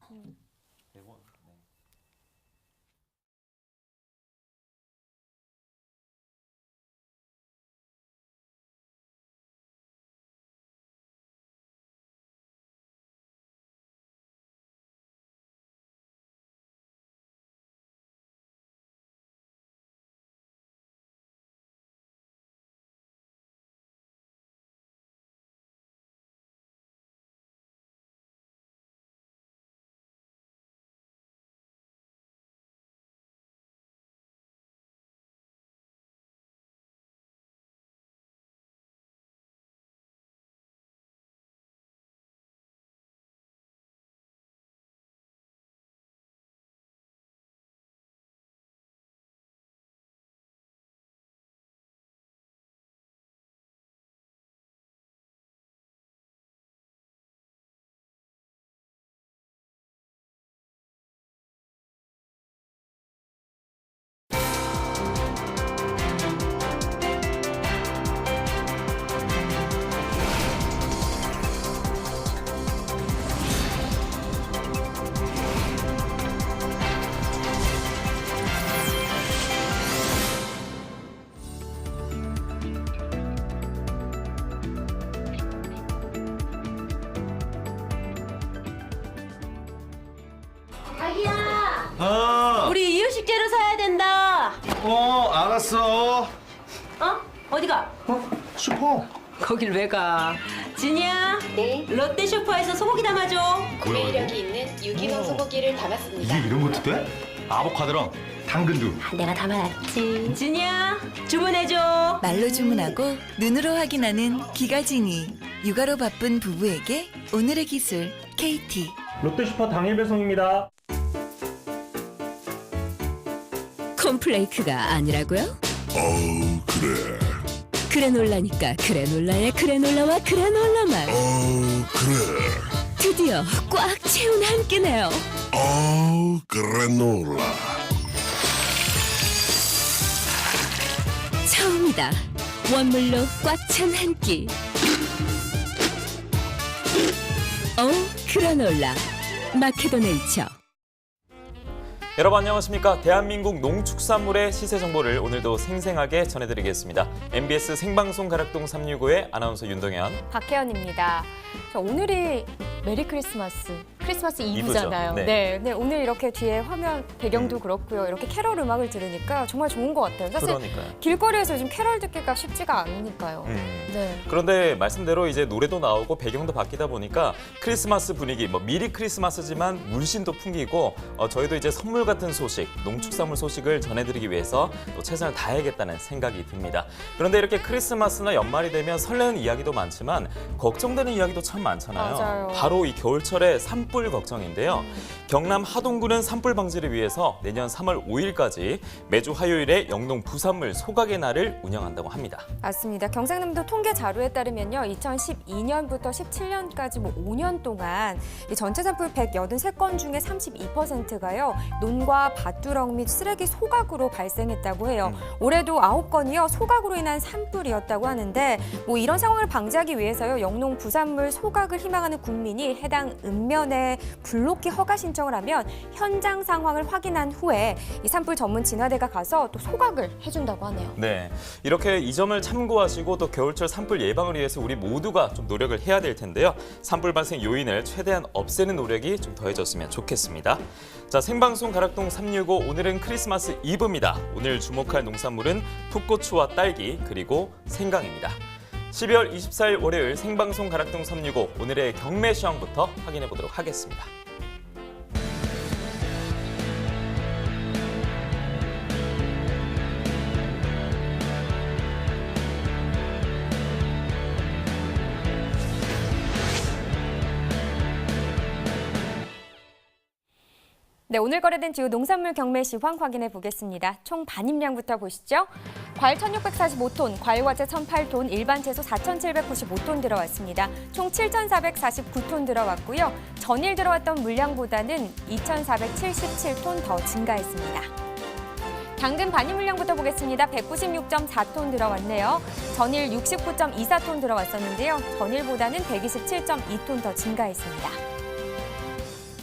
100원. 네. 자기야! 우리 이유식 재료 사야 된다. 알았어. 어디가? 슈퍼. 거길 왜 가? 진이야? 네, 롯데 슈퍼에서 소고기 담아줘. 구매력이 있는 유기농 소고기를 담았습니다. 이게 이런 것도 돼? 아보카도랑 당근도. 내가 담아놨지. 진이야, 주문해줘. 말로 주문하고 눈으로 확인하는 기가진이. 육아로 바쁜 부부에게 오늘의 기술 KT. 롯데슈퍼 당일 배송입니다. 콘플레이크가 아니라고요? 그래. 그래놀라니까 그래놀라의 그래놀라와 그래놀라만. 그래. 드디어 꽉 채운 한 끼네요. 그래놀라. 처음이다. 원물로 꽉 찬 한 끼. 그래놀라. 마케도네이처. 여러분 안녕하십니까? 대한민국 농축산물의 시세 정보를 오늘도 생생하게 전해드리겠습니다. MBS 생방송 가락동 365의 아나운서 윤동현. 박혜연입니다. 자, 오늘이 메리 크리스마스 이브잖아요. 네. 네, 오늘 이렇게 뒤에 화면 배경도 그렇고요. 이렇게 캐럴 음악을 들으니까 정말 좋은 것 같아요. 사실 그러니까요. 길거리에서 요즘 캐럴 듣기가 쉽지가 않으니까요. 네. 그런데 말씀대로 이제 노래도 나오고 배경도 바뀌다 보니까 크리스마스 분위기, 미리 크리스마스지만 물씬도 풍기고 저희도 이제 선물 같은 소식, 농축산물 소식을 전해드리기 위해서 또 최선을 다해야겠다는 생각이 듭니다. 그런데 이렇게 크리스마스나 연말이 되면 설레는 이야기도 많지만 걱정되는 이야기도 참 많잖아요. 맞아요. 바로 이 겨울철의 산불 걱정인데요. 경남 하동구는 산불 방지를 위해서 내년 3월 5일까지 매주 화요일에 영농 부산물 소각의 날을 운영한다고 합니다. 맞습니다. 경상남도 통계 자료에 따르면요. 2012년부터 17년까지 5년 동안 이 전체 산불 183건 중에 32%가요. 논과 밭두렁 및 쓰레기 소각으로 발생했다고 해요. 올해도 9건이요. 소각으로 인한 산불이었다고 하는데 이런 상황을 방지하기 위해서요. 영농 부산물 소각을 희망하는 국민이 해당 읍면에 불놓기 허가 신청을 하면 현장 상황을 확인한 후에 이 산불 전문 진화대가 가서 또 소각을 해준다고 하네요. 네, 이렇게 이 점을 참고하시고 또 겨울철 산불 예방을 위해서 우리 모두가 좀 노력을 해야 될 텐데요. 산불 발생 요인을 최대한 없애는 노력이 좀 더해졌으면 좋겠습니다. 자, 생방송 가락동 365 오늘은 크리스마스 이브입니다. 오늘 주목할 농산물은 풋고추와 딸기 그리고 생강입니다. 12월 24일 월요일 생방송 가락동 365 오늘의 경매 시황부터 확인해 보도록 하겠습니다. 네, 오늘 거래된 주요 농산물 경매 시황 확인해 보겠습니다. 총 반입량부터 보시죠. 과일 1,645톤, 과일화재 1,008톤, 일반 채소 4,795톤 들어왔습니다. 총 7,449톤 들어왔고요. 전일 들어왔던 물량보다는 2,477톤 더 증가했습니다. 당근 반입 물량부터 보겠습니다. 196.4톤 들어왔네요. 전일 69.24톤 들어왔었는데요. 전일보다는 127.2톤 더 증가했습니다.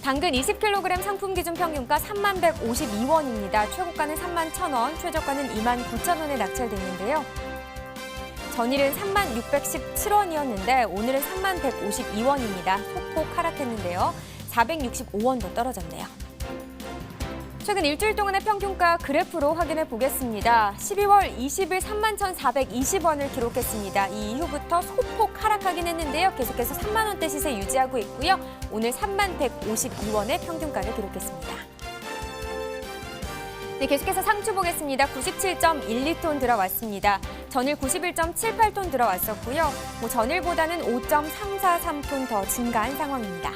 당근 20kg 상품 기준 평균가 3152원입니다. 최고가는 31,000원, 최저가는 29,000원에 낙찰됐는데요. 전일은 3617원이었는데 오늘은 3152원입니다. 소폭 하락했는데요. 465원도 떨어졌네요. 최근 일주일 동안의 평균가 그래프로 확인해 보겠습니다. 12월 20일 31,420원을 기록했습니다. 이 이후부터 소폭 하락하긴 했는데요. 계속해서 3만 원대 시세 유지하고 있고요. 오늘 3152원의 평균가를 기록했습니다. 네, 계속해서 상추 보겠습니다. 97.12톤 들어왔습니다. 전일 91.78톤 들어왔었고요. 전일보다는 5.343톤 더 증가한 상황입니다.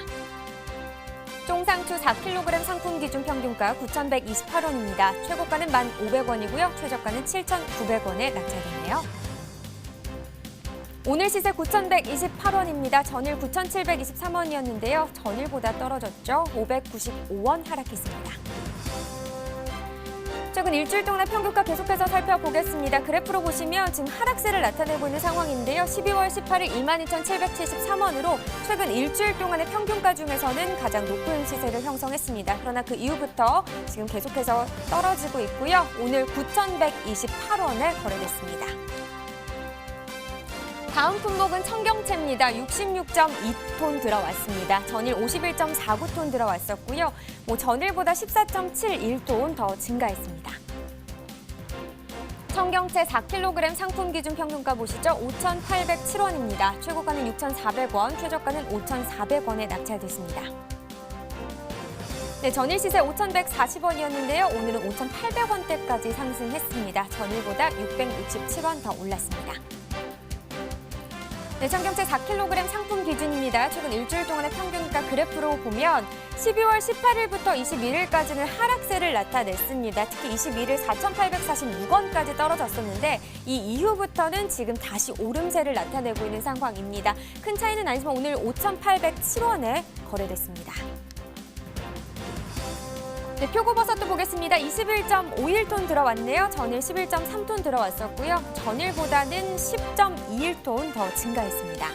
쫑상추 4kg 상품 기준 평균가 9,128원입니다. 최고가는 1,500원이고요. 최저가는 7,900원에 낙찰됐네요. 오늘 시세 9,128원입니다. 전일 9,723원이었는데요. 전일보다 떨어졌죠. 595원 하락했습니다. 최근 일주일 동안의 평균가 계속해서 살펴보겠습니다. 그래프로 보시면 지금 하락세를 나타내고 있는 상황인데요. 12월 18일 22,773원으로 최근 일주일 동안의 평균가 중에서는 가장 높은 시세를 형성했습니다. 그러나 그 이후부터 지금 계속해서 떨어지고 있고요. 오늘 9,128원에 거래됐습니다. 다음 품목은 청경채입니다. 66.2톤 들어왔습니다. 전일 51.49톤 들어왔었고요. 전일보다 14.71톤 더 증가했습니다. 청경채 4kg 상품 기준 평균가 보시죠. 5,807원입니다. 최고가는 6,400원, 최저가는 5,400원에 낙찰됐습니다. 네, 전일 시세 5,140원이었는데요. 오늘은 5,800원대까지 상승했습니다. 전일보다 667원 더 올랐습니다. 네, 청경채 4kg 상품 기준입니다. 최근 일주일 동안의 평균가 그래프로 보면 12월 18일부터 21일까지는 하락세를 나타냈습니다. 특히 21일 4,846원까지 떨어졌었는데 이 이후부터는 지금 다시 오름세를 나타내고 있는 상황입니다. 큰 차이는 아니지만 오늘 5,807원에 거래됐습니다. 네, 표고버섯도 보겠습니다. 21.51톤 들어왔네요. 전일 11.3톤 들어왔었고요. 전일보다는 10.21톤 더 증가했습니다.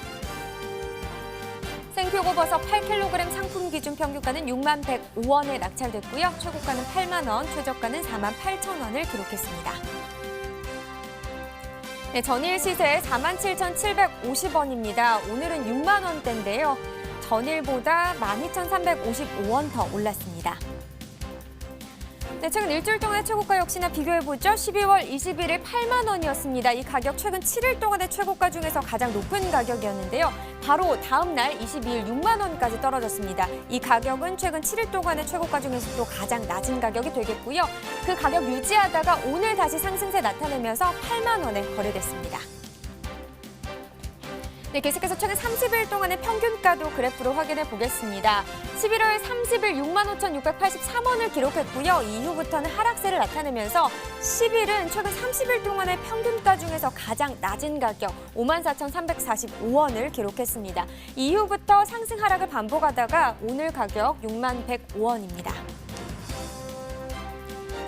생표고버섯 8kg 상품 기준 평균가는 61,105원에 낙찰됐고요. 최고가는 8만 원, 최저가는 48,000원을 기록했습니다. 네, 전일 시세 47,750원입니다. 오늘은 6만 원대인데요. 전일보다 12,355원 더 올랐습니다. 네, 최근 일주일 동안의 최고가 역시나 비교해보죠. 12월 21일 8만 원이었습니다. 이 가격 최근 7일 동안의 최고가 중에서 가장 높은 가격이었는데요. 바로 다음 날 22일 6만 원까지 떨어졌습니다. 이 가격은 최근 7일 동안의 최고가 중에서 또 가장 낮은 가격이 되겠고요. 그 가격 유지하다가 오늘 다시 상승세 나타내면서 8만 원에 거래됐습니다. 네, 계속해서 최근 30일 동안의 평균가도 그래프로 확인해 보겠습니다. 11월 30일 65,683원을 기록했고요. 이후부터는 하락세를 나타내면서 10일은 최근 30일 동안의 평균가 중에서 가장 낮은 가격 54,345원을 기록했습니다. 이후부터 상승 하락을 반복하다가 오늘 가격 61,105원입니다.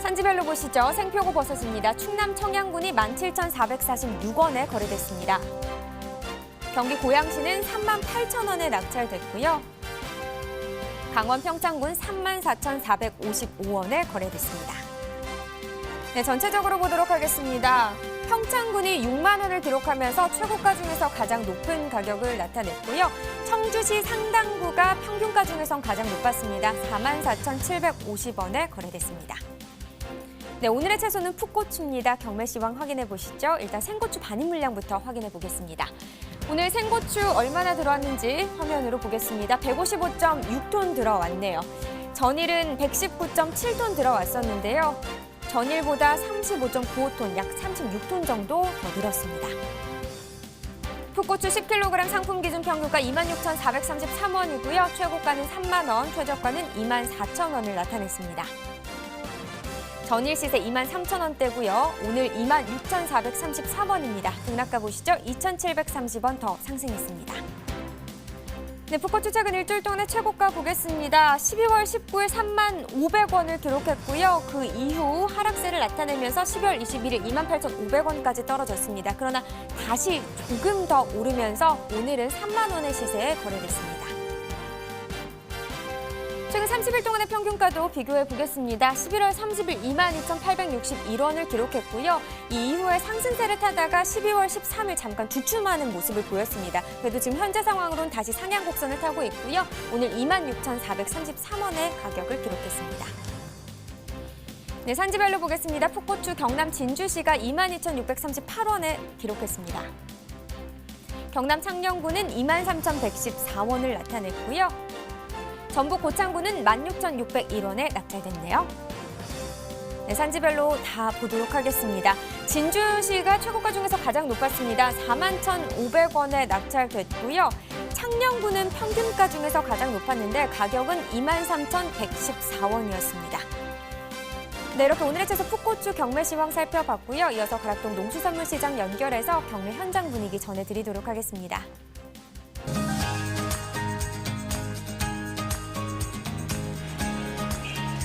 산지별로 보시죠. 생표고버섯입니다. 충남 청양군이 17,446원에 거래됐습니다. 경기 고양시는 38,000원에 낙찰됐고요. 강원 평창군 34,455원에 거래됐습니다. 네, 전체적으로 보도록 하겠습니다. 평창군이 6만 원을 기록하면서 최고가 중에서 가장 높은 가격을 나타냈고요. 청주시 상당구가 평균가 중에선 가장 높았습니다. 44,750원에 거래됐습니다. 네, 오늘의 채소는 풋고추입니다. 경매시황 확인해 보시죠. 일단 생고추 반입 물량부터 확인해 보겠습니다. 오늘 생고추 얼마나 들어왔는지 화면으로 보겠습니다. 155.6톤 들어왔네요. 전일은 119.7톤 들어왔었는데요. 전일보다 35.95톤, 약 36톤 정도 더 늘었습니다. 풋고추 10kg 상품 기준 평균가 26,433원이고요. 최고가는 3만 원, 최저가는 24,000원을 나타냈습니다. 전일 시세 23,000원대고요. 오늘 26,433원입니다. 등락가 보시죠. 2,730원 더 상승했습니다. 네, 풋고추 최근 일주일 동안의 최고가 보겠습니다. 12월 19일 35,500원을 기록했고요. 그 이후 하락세를 나타내면서 12월 21일 28,500원까지 떨어졌습니다. 그러나 다시 조금 더 오르면서 오늘은 3만 원의 시세에 거래됐습니다. 최근 30일 동안의 평균가도 비교해 보겠습니다. 11월 30일 22,861원을 기록했고요. 이 이후에 상승세를 타다가 12월 13일 잠깐 주춤하는 모습을 보였습니다. 그래도 지금 현재 상황으로는 다시 상향 곡선을 타고 있고요. 오늘 26,433원의 가격을 기록했습니다. 네, 산지별로 보겠습니다. 풋고추 경남 진주시가 22,638원에 기록했습니다. 경남 창녕군은 23,114원을 나타냈고요. 전북 고창군은 16,601원에 낙찰됐네요. 네, 산지별로 다 보도록 하겠습니다. 진주시가 최고가 중에서 가장 높았습니다. 41,500원에 낙찰됐고요. 창녕군은 평균가 중에서 가장 높았는데 가격은 23,114원이었습니다. 네, 이렇게 오늘의 채소 풋고추 경매 시황 살펴봤고요. 이어서 가락동 농수산물시장 연결해서 경매 현장 분위기 전해드리도록 하겠습니다.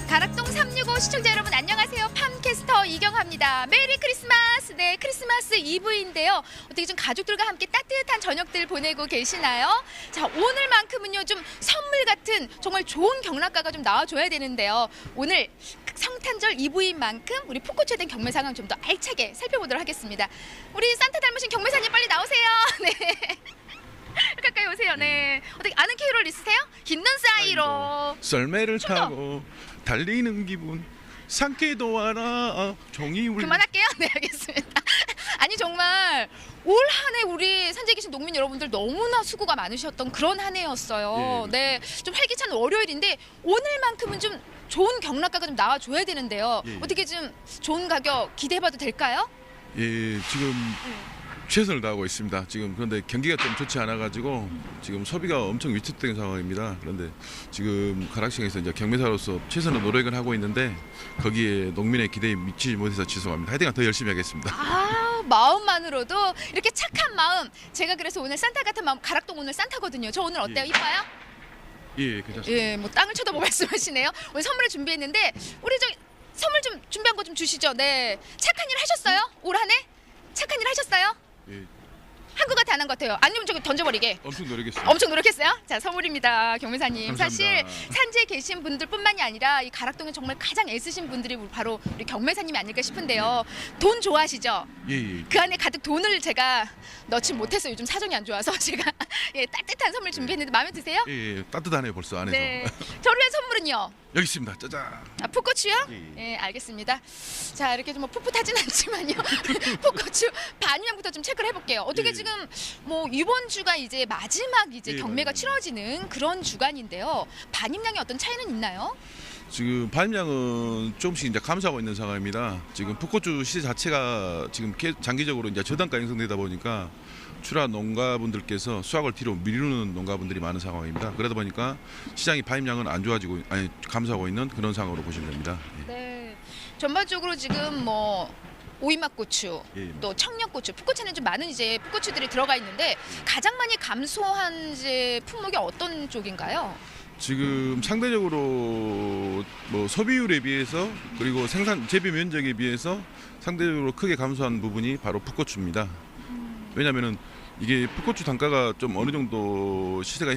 가락동 365 시청자 여러분 안녕하세요. 팜캐스터 이경화입니다. 메리 크리스마스. 네, 크리스마스 이브인데요. 어떻게 좀 가족들과 함께 따뜻한 저녁들 보내고 계시나요? 자, 오늘만큼은요 좀 선물 같은 정말 좋은 경락가가 좀 나와줘야 되는데요. 오늘 성탄절 이브인 만큼 우리 풋고추에 대한 경매 상황 좀 더 알차게 살펴보도록 하겠습니다. 우리 산타 닮으신 경매사님 빨리 나오세요. 네. 가까이 오세요. 네. 어떻게 아는 캐롤 있으세요? 긴 눈 사이로. 썰매를 타고 달리는 기분 상쾌도 알아 종이 울려. 그만할게요. 네, 알겠습니다. 아니 정말 올 한 해 우리 산지에 계신 농민 여러분들 너무나 수고가 많으셨던 그런 한 해였어요. 예. 네, 좀 활기찬 월요일인데 오늘만큼은 좀 좋은 경락가가 좀 나와줘야 되는데요. 예. 어떻게 좀 좋은 가격 기대해봐도 될까요? 예, 지금 최선을 다하고 있습니다. 지금 그런데 경기가 좀 좋지 않아가지고 지금 소비가 엄청 위축된 상황입니다. 그런데 지금 가락시장에서 이제 경매사로서 최선의 노력을 하고 있는데 거기에 농민의 기대에 미치지 못해서 죄송합니다. 하여튼 더 열심히 하겠습니다. 아, 마음만으로도 이렇게 착한 마음. 제가 그래서 오늘 산타 같은 마음. 가락동 오늘 산타거든요. 저 오늘 어때요? 예. 이뻐요? 예, 괜찮습니다. 예, 뭐 땅을 쳐다보고 말씀하시네요. 오늘 선물을 준비했는데 우리 저 선물 좀 준비한 거 좀 주시죠. 네, 착한 일 하셨어요? 올 한 해? 착한 일 하셨어요? 예, 한 것 같아 안 한 것 같아요? 아니면 저기 던져버리게. 엄청 노력했습니다. 엄청 노력했어요? 자, 선물입니다, 경매사님. 감사합니다. 사실 산지에 계신 분들뿐만이 아니라 이 가락동에 정말 가장 애쓰신 분들이 바로 우리 경매사님이 아닐까 싶은데요. 돈 좋아하시죠? 예, 예. 그 안에 가득 돈을 제가 넣지 못했어요. 요즘 사정이 안 좋아서 제가 예, 따뜻한 선물 준비했는데 마음에 드세요? 예, 따뜻하네요 벌써 안에서. 네. 저를 위한 선물은요? 여기 있습니다. 짜잔. 아, 풋고추요? 예. 예, 알겠습니다. 자, 이렇게 좀 뭐 풋풋하진 않지만요. 풋고추 반영부터 좀 체크를 해볼게요. 어떻게 예. 지금 뭐 이번 주가 이제 마지막 이제 예, 경매가 맞아요. 치러지는 그런 주간인데요. 반입량에 어떤 차이는 있나요? 지금 반입량은 조금씩 이제 감소하고 있는 상황입니다. 지금 풋고추 시세 자체가 지금 장기적으로 이제 저단가 형성되다 보니까 출하 농가분들께서 수확을 뒤로 미루는 농가분들이 많은 상황입니다. 그러다 보니까 시장의 반입량은 안 좋아지고 감소하고 있는 그런 상황으로 보시면 됩니다. 예. 네. 전반적으로 지금 뭐 오이맛고추, 예, 예. 또 청양고추, 풋고추는 좀 많은 이제 풋고추들이 들어가 있는데 가장 많이 감소한 이제 품목이 어떤 쪽인가요? 지금 상대적으로 뭐 소비율에 비해서 그리고 생산 재배 면적에 비해서 상대적으로 크게 감소한 부분이 바로 풋고추입니다. 왜냐하면은 이게 풋고추 단가가 좀 어느 정도 시세가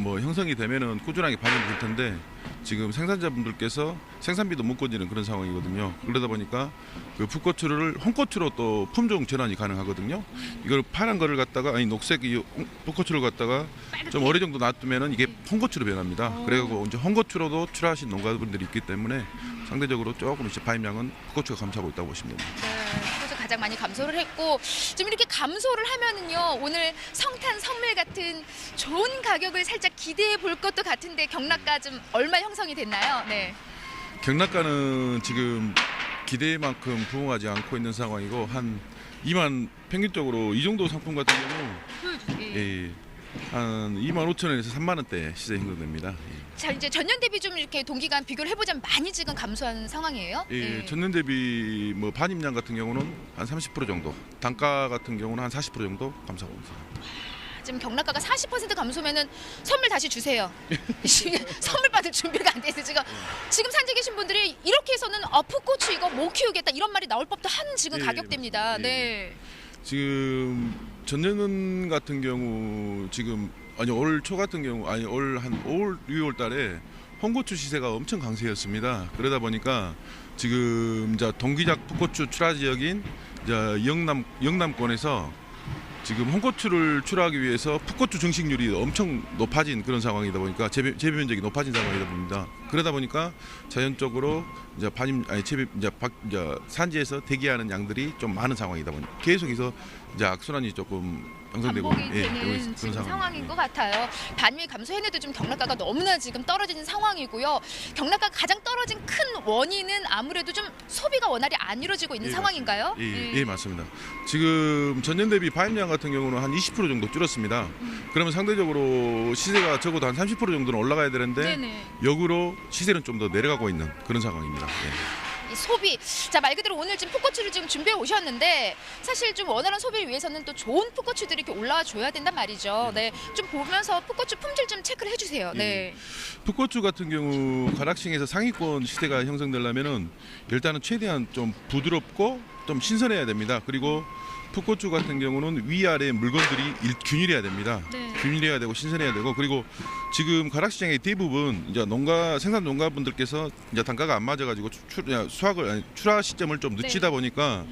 형성이 되면은 꾸준하게 반영이 될 텐데 지금 생산자분들께서 생산비도 못 건지는 그런 상황이거든요. 그러다 보니까 그 풋고추를 홍고추로 또 품종 전환이 가능하거든요. 이걸 파란 거를 갖다가 녹색 이 풋고추를 갖다가 좀 어느 정도 놔두면은 이게 홍고추로 변합니다. 그래가지고 이제 홍고추로도 출하하신 농가분들이 있기 때문에 상대적으로 조금 이제 반입량은 풋고추가 감소하고 있다고 보시면 됩니다. 네, 풋고추 가장 많이 감소를 했고 지금 이렇게 감소를 하면은요 오늘 성탄 선물 같은 좋은 가격을 살짝 기대해 볼 것도 같은데 경락가 좀 얼마 형성이 됐나요? 네. 경락가는 지금 기대만큼 부응하지 않고 있는 상황이고 한 2만 평균적으로 이 정도 상품 같은 경우 예, 한 2만 5천 원에서 3만 원대 시세 형성됩니다. 예. 자, 이제 전년 대비 좀 이렇게 동기간 비교를 해보자면 많이 지금 감소한 상황이에요? 예, 전년 대비 뭐 반입량 같은 경우는 한 30% 정도, 단가 같은 경우는 한 40% 정도 감소하고 있습니다. 지금 경락가가 40% 감소면은 선물 다시 주세요. 선물 받을 준비가 안 돼서 지금 산지에 계신 분들이 이렇게 해서는 풋고추 이거 못 키우겠다 이런 말이 나올 법도 한 지금 예, 가격대입니다. 예. 네. 지금 전년 같은 경우 지금 올 초 같은 경우 올 한 5월 6월 달에 홍고추 시세가 엄청 강세였습니다. 그러다 보니까 지금 이제 동기작 풋고추 출하 지역인 이제 영남권에서 지금 홍고추를 출하하기 위해서 풋고추 증식률이 엄청 높아진 그런 상황이다 보니까 재배 면적이 높아진 상황이다 봅니다. 그러다 보니까 자연적으로 이제 산지에서 대기하는 양들이 좀 많은 상황이다 보니까 계속해서 이제 악순환이 조금 형성되고 반복이 되고 되는 있는 지금 그런 상황인 것 같아요. 반미 감소해내도 좀 경락가가 너무나 지금 떨어지는 상황이고요. 경락가가 가장 떨어진 큰 원인은 아무래도 좀 소비가 원활히 안 이루어지고 있는 상황인가요? 예, 맞습니다. 지금 전년 대비 반입량 같은 경우는 한 20% 정도 줄었습니다. 그러면 상대적으로 시세가 적어도 한 30% 정도는 올라가야 되는데 네네. 역으로 시세는 좀 더 내려가고 있는 그런 상황입니다. 예. 이 소비. 자, 말 그대로 오늘 지금 풋고추를 지금 준비해 오셨는데 사실 좀 원활한 소비를 위해서는 또 좋은 풋고추들이 이렇게 올라와 줘야 된단 말이죠. 네, 좀 보면서 풋고추 품질 좀 체크를 해주세요. 네. 풋고추 같은 경우 가락싱에서 상위권 시세가 형성되려면은 일단은 최대한 좀 부드럽고 좀 신선해야 됩니다. 그리고 풋고추 같은 경우는 위아래 물건들이 균일해야 됩니다. 네. 균일해야 되고 신선해야 되고 그리고 지금 가락시장의 대부분 이제 생산 농가분들께서 이제 단가가 안 맞아가지고 출하 시점을 좀 늦추다 보니까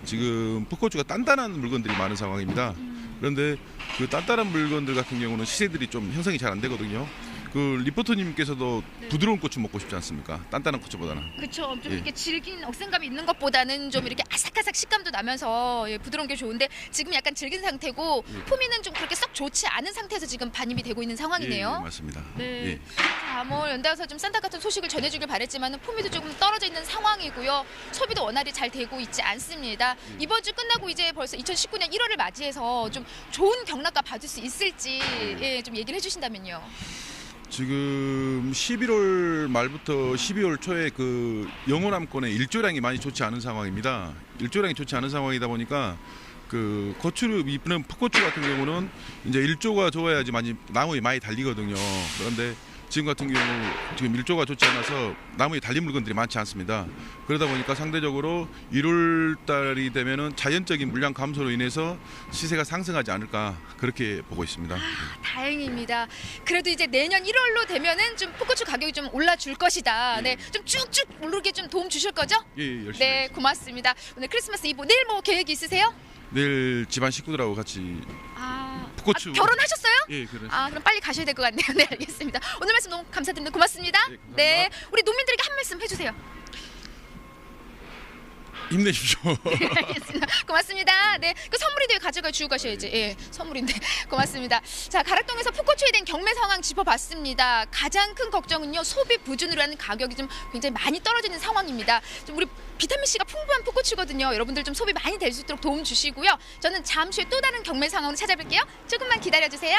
지금 풋고추가 단단한 물건들이 많은 상황입니다. 그런데 그 단단한 물건들 같은 경우는 시세들이 좀 형성이 잘 안 되거든요. 그 리포터님께서도 부드러운 고추 먹고 싶지 않습니까? 단단한 고추보다는. 그렇죠. 좀 예. 이렇게 질긴 억센감이 있는 것보다는 좀 이렇게 아삭아삭 식감도 나면서 예, 부드러운 게 좋은데 지금 약간 질긴 상태고 품위는 좀 그렇게 썩 좋지 않은 상태에서 지금 반입이 되고 있는 상황이네요. 예, 맞습니다. 네. 예. 자, 뭐 연달아서 좀 산타 같은 소식을 전해주길 바랬지만 품위도 조금 떨어져 있는 상황이고요. 소비도 원활히 잘 되고 있지 않습니다. 이번 주 끝나고 이제 벌써 2019년 1월을 맞이해서 좀 좋은 경락가 받을 수 있을지 예, 좀 얘기를 해주신다면요. 지금 11월 말부터 12월 초에 그 영호남권의 일조량이 많이 좋지 않은 상황입니다. 일조량이 좋지 않은 상황이다 보니까 그 고추를 입는 풋고추 같은 경우는 이제 일조가 좋아야지 나무에 많이 달리거든요. 그런데 지금 같은 경우 지금 일조가 좋지 않아서 나무에 달린 물건들이 많지 않습니다. 그러다 보니까 상대적으로 1월 달이 되면은 자연적인 물량 감소로 인해서 시세가 상승하지 않을까 그렇게 보고 있습니다. 다행입니다. 그래도 이제 내년 1월로 되면은 좀 풋고추 가격이 좀 올라줄 것이다. 네, 좀 쭉쭉 오르게 좀 도움 주실 거죠? 예, 열심히. 네, 하겠습니다. 고맙습니다. 오늘 크리스마스 이브 내일 뭐 계획이 있으세요? 내일 집안 식구들하고 같이 풋고추. 결혼하셨어요? 예, 그래. 그럼 빨리 가셔야 될 것 같네요. 네, 알겠습니다. 오늘 말씀 너무 감사드립니다. 고맙습니다. 네, 감사합니다. 네, 우리 농민들에게 한 말씀 해주세요. 힘내십시오. 네, 알겠습니다. 고맙습니다. 네, 그 선물인데 가져가 주고 가셔야지. 예, 선물인데 고맙습니다. 자, 가락동에서 풋고추에 대한 경매 상황 짚어봤습니다. 가장 큰 걱정은요, 소비 부준으로 하는 가격이 좀 굉장히 많이 떨어지는 상황입니다. 좀 우리 비타민 C가 풍부한 풋고추거든요. 여러분들 좀 소비 많이 될 수 있도록 도움 주시고요. 저는 잠시 후에 또 다른 경매 상황으로 찾아뵐게요. 조금만 기다려 주세요.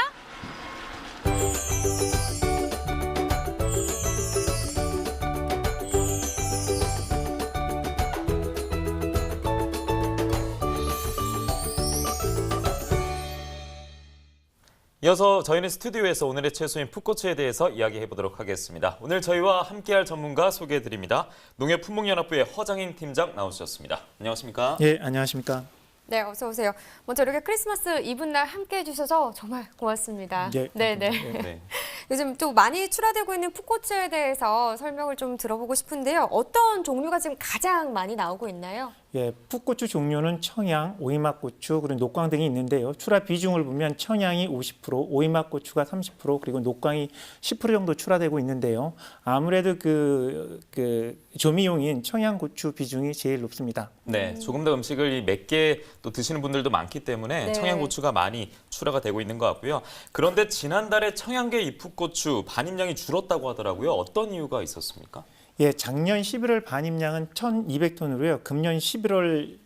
이어서 저희는 스튜디오에서 오늘의 채소인 풋고추에 대해서 이야기해 보도록 하겠습니다. 오늘 저희와 함께할 전문가 소개해 드립니다. 농협품목연합부의 허장인 팀장 나오셨습니다. 안녕하십니까? 예, 안녕하십니까? 네, 어서 오세요. 먼저 이렇게 크리스마스 이브날 함께해 주셔서 정말 고맙습니다. 예, 네네. 네. 요즘 또 많이 출하되고 있는 풋고추에 대해서 설명을 좀 들어보고 싶은데요. 어떤 종류가 지금 가장 많이 나오고 있나요? 예, 풋고추 종류는 청양, 오이막고추, 그리고 녹광 등이 있는데요. 출하 비중을 보면 청양이 50%, 오이막고추가 30%, 그리고 녹광이 10% 정도 출하되고 있는데요. 아무래도 그 조미용인 청양고추 비중이 제일 높습니다. 네, 조금 더 음식을 맵게 또 드시는 분들도 많기 때문에 네. 청양고추가 많이 출하가 되고 있는 것 같고요. 그런데 지난달에 청양계 이 풋고추 반입량이 줄었다고 하더라고요. 어떤 이유가 있었습니까? 예, 작년 11월 반입량은 1,200톤으로요. 금년 11월은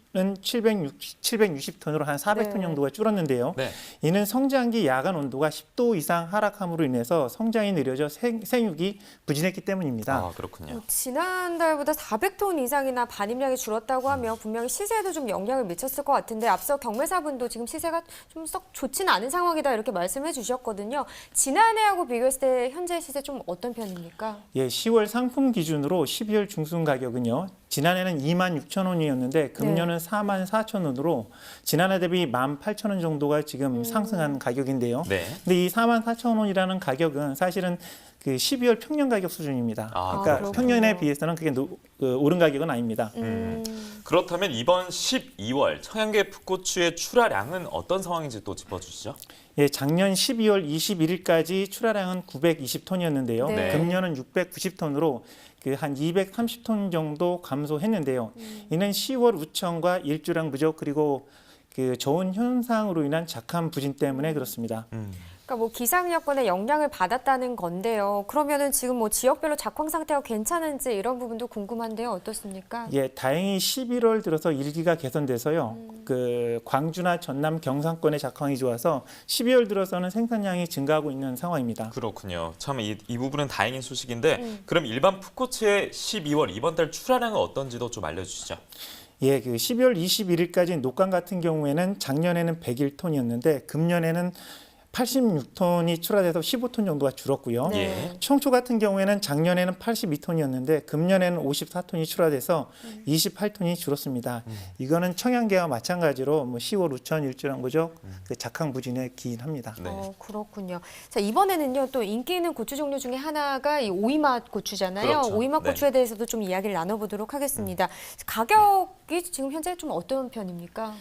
760톤으로 한 400톤 네. 정도가 줄었는데요. 네. 이는 성장기 야간 온도가 10도 이상 하락함으로 인해서 성장이 느려져 생육이 부진했기 때문입니다. 아, 그렇군요. 지난달보다 400톤 이상이나 반입량이 줄었다고 하면 분명히 시세에도 좀 영향을 미쳤을 것 같은데 앞서 경매사분도 지금 시세가 좀 썩 좋지는 않은 상황이다 이렇게 말씀해 주셨거든요. 지난해하고 비교했을 때 현재 시세 좀 어떤 편입니까? 예, 10월 상품 기준으로 12월 중순 가격은요. 지난해는 26,000원이었는데 금년은 44,000원으로 지난해 대비 18,000원 정도가 지금 상승한 가격인데요. 네. 근데 이 44,000원이라는 가격은 사실은 그 12월 평년 가격 수준입니다. 아, 그러니까 그렇군요. 평년에 비해서는 그게 오른 가격은 아닙니다. 그렇다면 이번 12월 청양계 풋고추의 출하량은 어떤 상황인지 또 짚어주시죠. 예, 작년 12월 21일까지 출하량은 920톤이었는데요. 네. 금년은 690톤으로 그 한 230톤 정도 감소했는데요. 이는 10월 우천과 일조량 부족 그리고 그 저온 현상으로 인한 작황 부진 때문에 그렇습니다. 그러니까 뭐 기상 여건에 영향을 받았다는 건데요. 그러면은 지금 뭐 지역별로 작황 상태가 괜찮은지 이런 부분도 궁금한데요. 어떻습니까? 예, 다행히 11월 들어서 일기가 개선돼서요. 그 광주나 전남 경상권의 작황이 좋아서 12월 들어서는 생산량이 증가하고 있는 상황입니다. 그렇군요. 참 이 부분은 다행인 소식인데 그럼 일반 풋고추의 12월 이번 달 출하량은 어떤지도 좀 알려주시죠. 예, 그 12월 21일까지 녹감 같은 경우에는 작년에는 101톤이었는데 금년에는 86톤이 출하돼서 15톤 정도가 줄었고요. 예. 청초 같은 경우에는 작년에는 82톤이었는데 금년에는 54톤이 출하돼서 28톤이 줄었습니다. 이거는 청양계와 마찬가지로 뭐 10월 우천 일조량 부족 그 작황 부진에 기인합니다. 네. 그렇군요. 자, 이번에는요, 또 인기 있는 고추 종류 중에 하나가 이 오이맛 고추잖아요. 그렇죠. 오이맛 네. 고추에 대해서도 좀 이야기를 나눠보도록 하겠습니다. 가격이 지금 현재 좀 어떤 편입니까?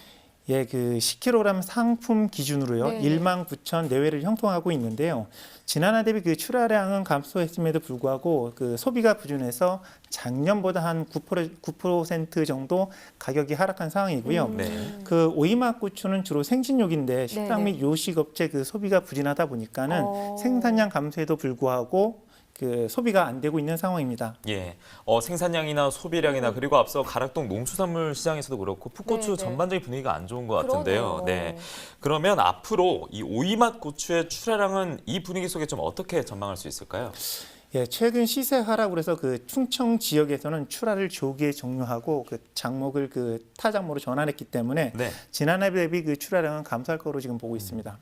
예, 그 10kg 상품 기준으로요. 네. 19,000 내외를 형성하고 있는데요. 지난해 대비 그 출하량은 감소했음에도 불구하고 그 소비가 부진해서 작년보다 한 9% 정도 가격이 하락한 상황이고요. 네. 그 오이맛 고추는 주로 생식용인데 식당 및 요식업체 그 소비가 부진하다 보니까는 생산량 감소에도 불구하고 그 소비가 안 되고 있는 상황입니다. 예, 생산량이나 소비량이나 그리고 앞서 가락동 농수산물 시장에서도 그렇고 풋고추 네, 네. 전반적인 분위기가 안 좋은 것 같은데요. 그러네요. 네, 그러면 앞으로 이 오이맛 고추의 출하량은 이 분위기 속에 좀 어떻게 전망할 수 있을까요? 예, 최근 시세 하락으로 해서 그 충청 지역에서는 출하를 조기에 종료하고 그 작목을 그 타 작목으로 전환했기 때문에 네. 지난해 대비 그 출하량은 감소할 거로 지금 보고 있습니다.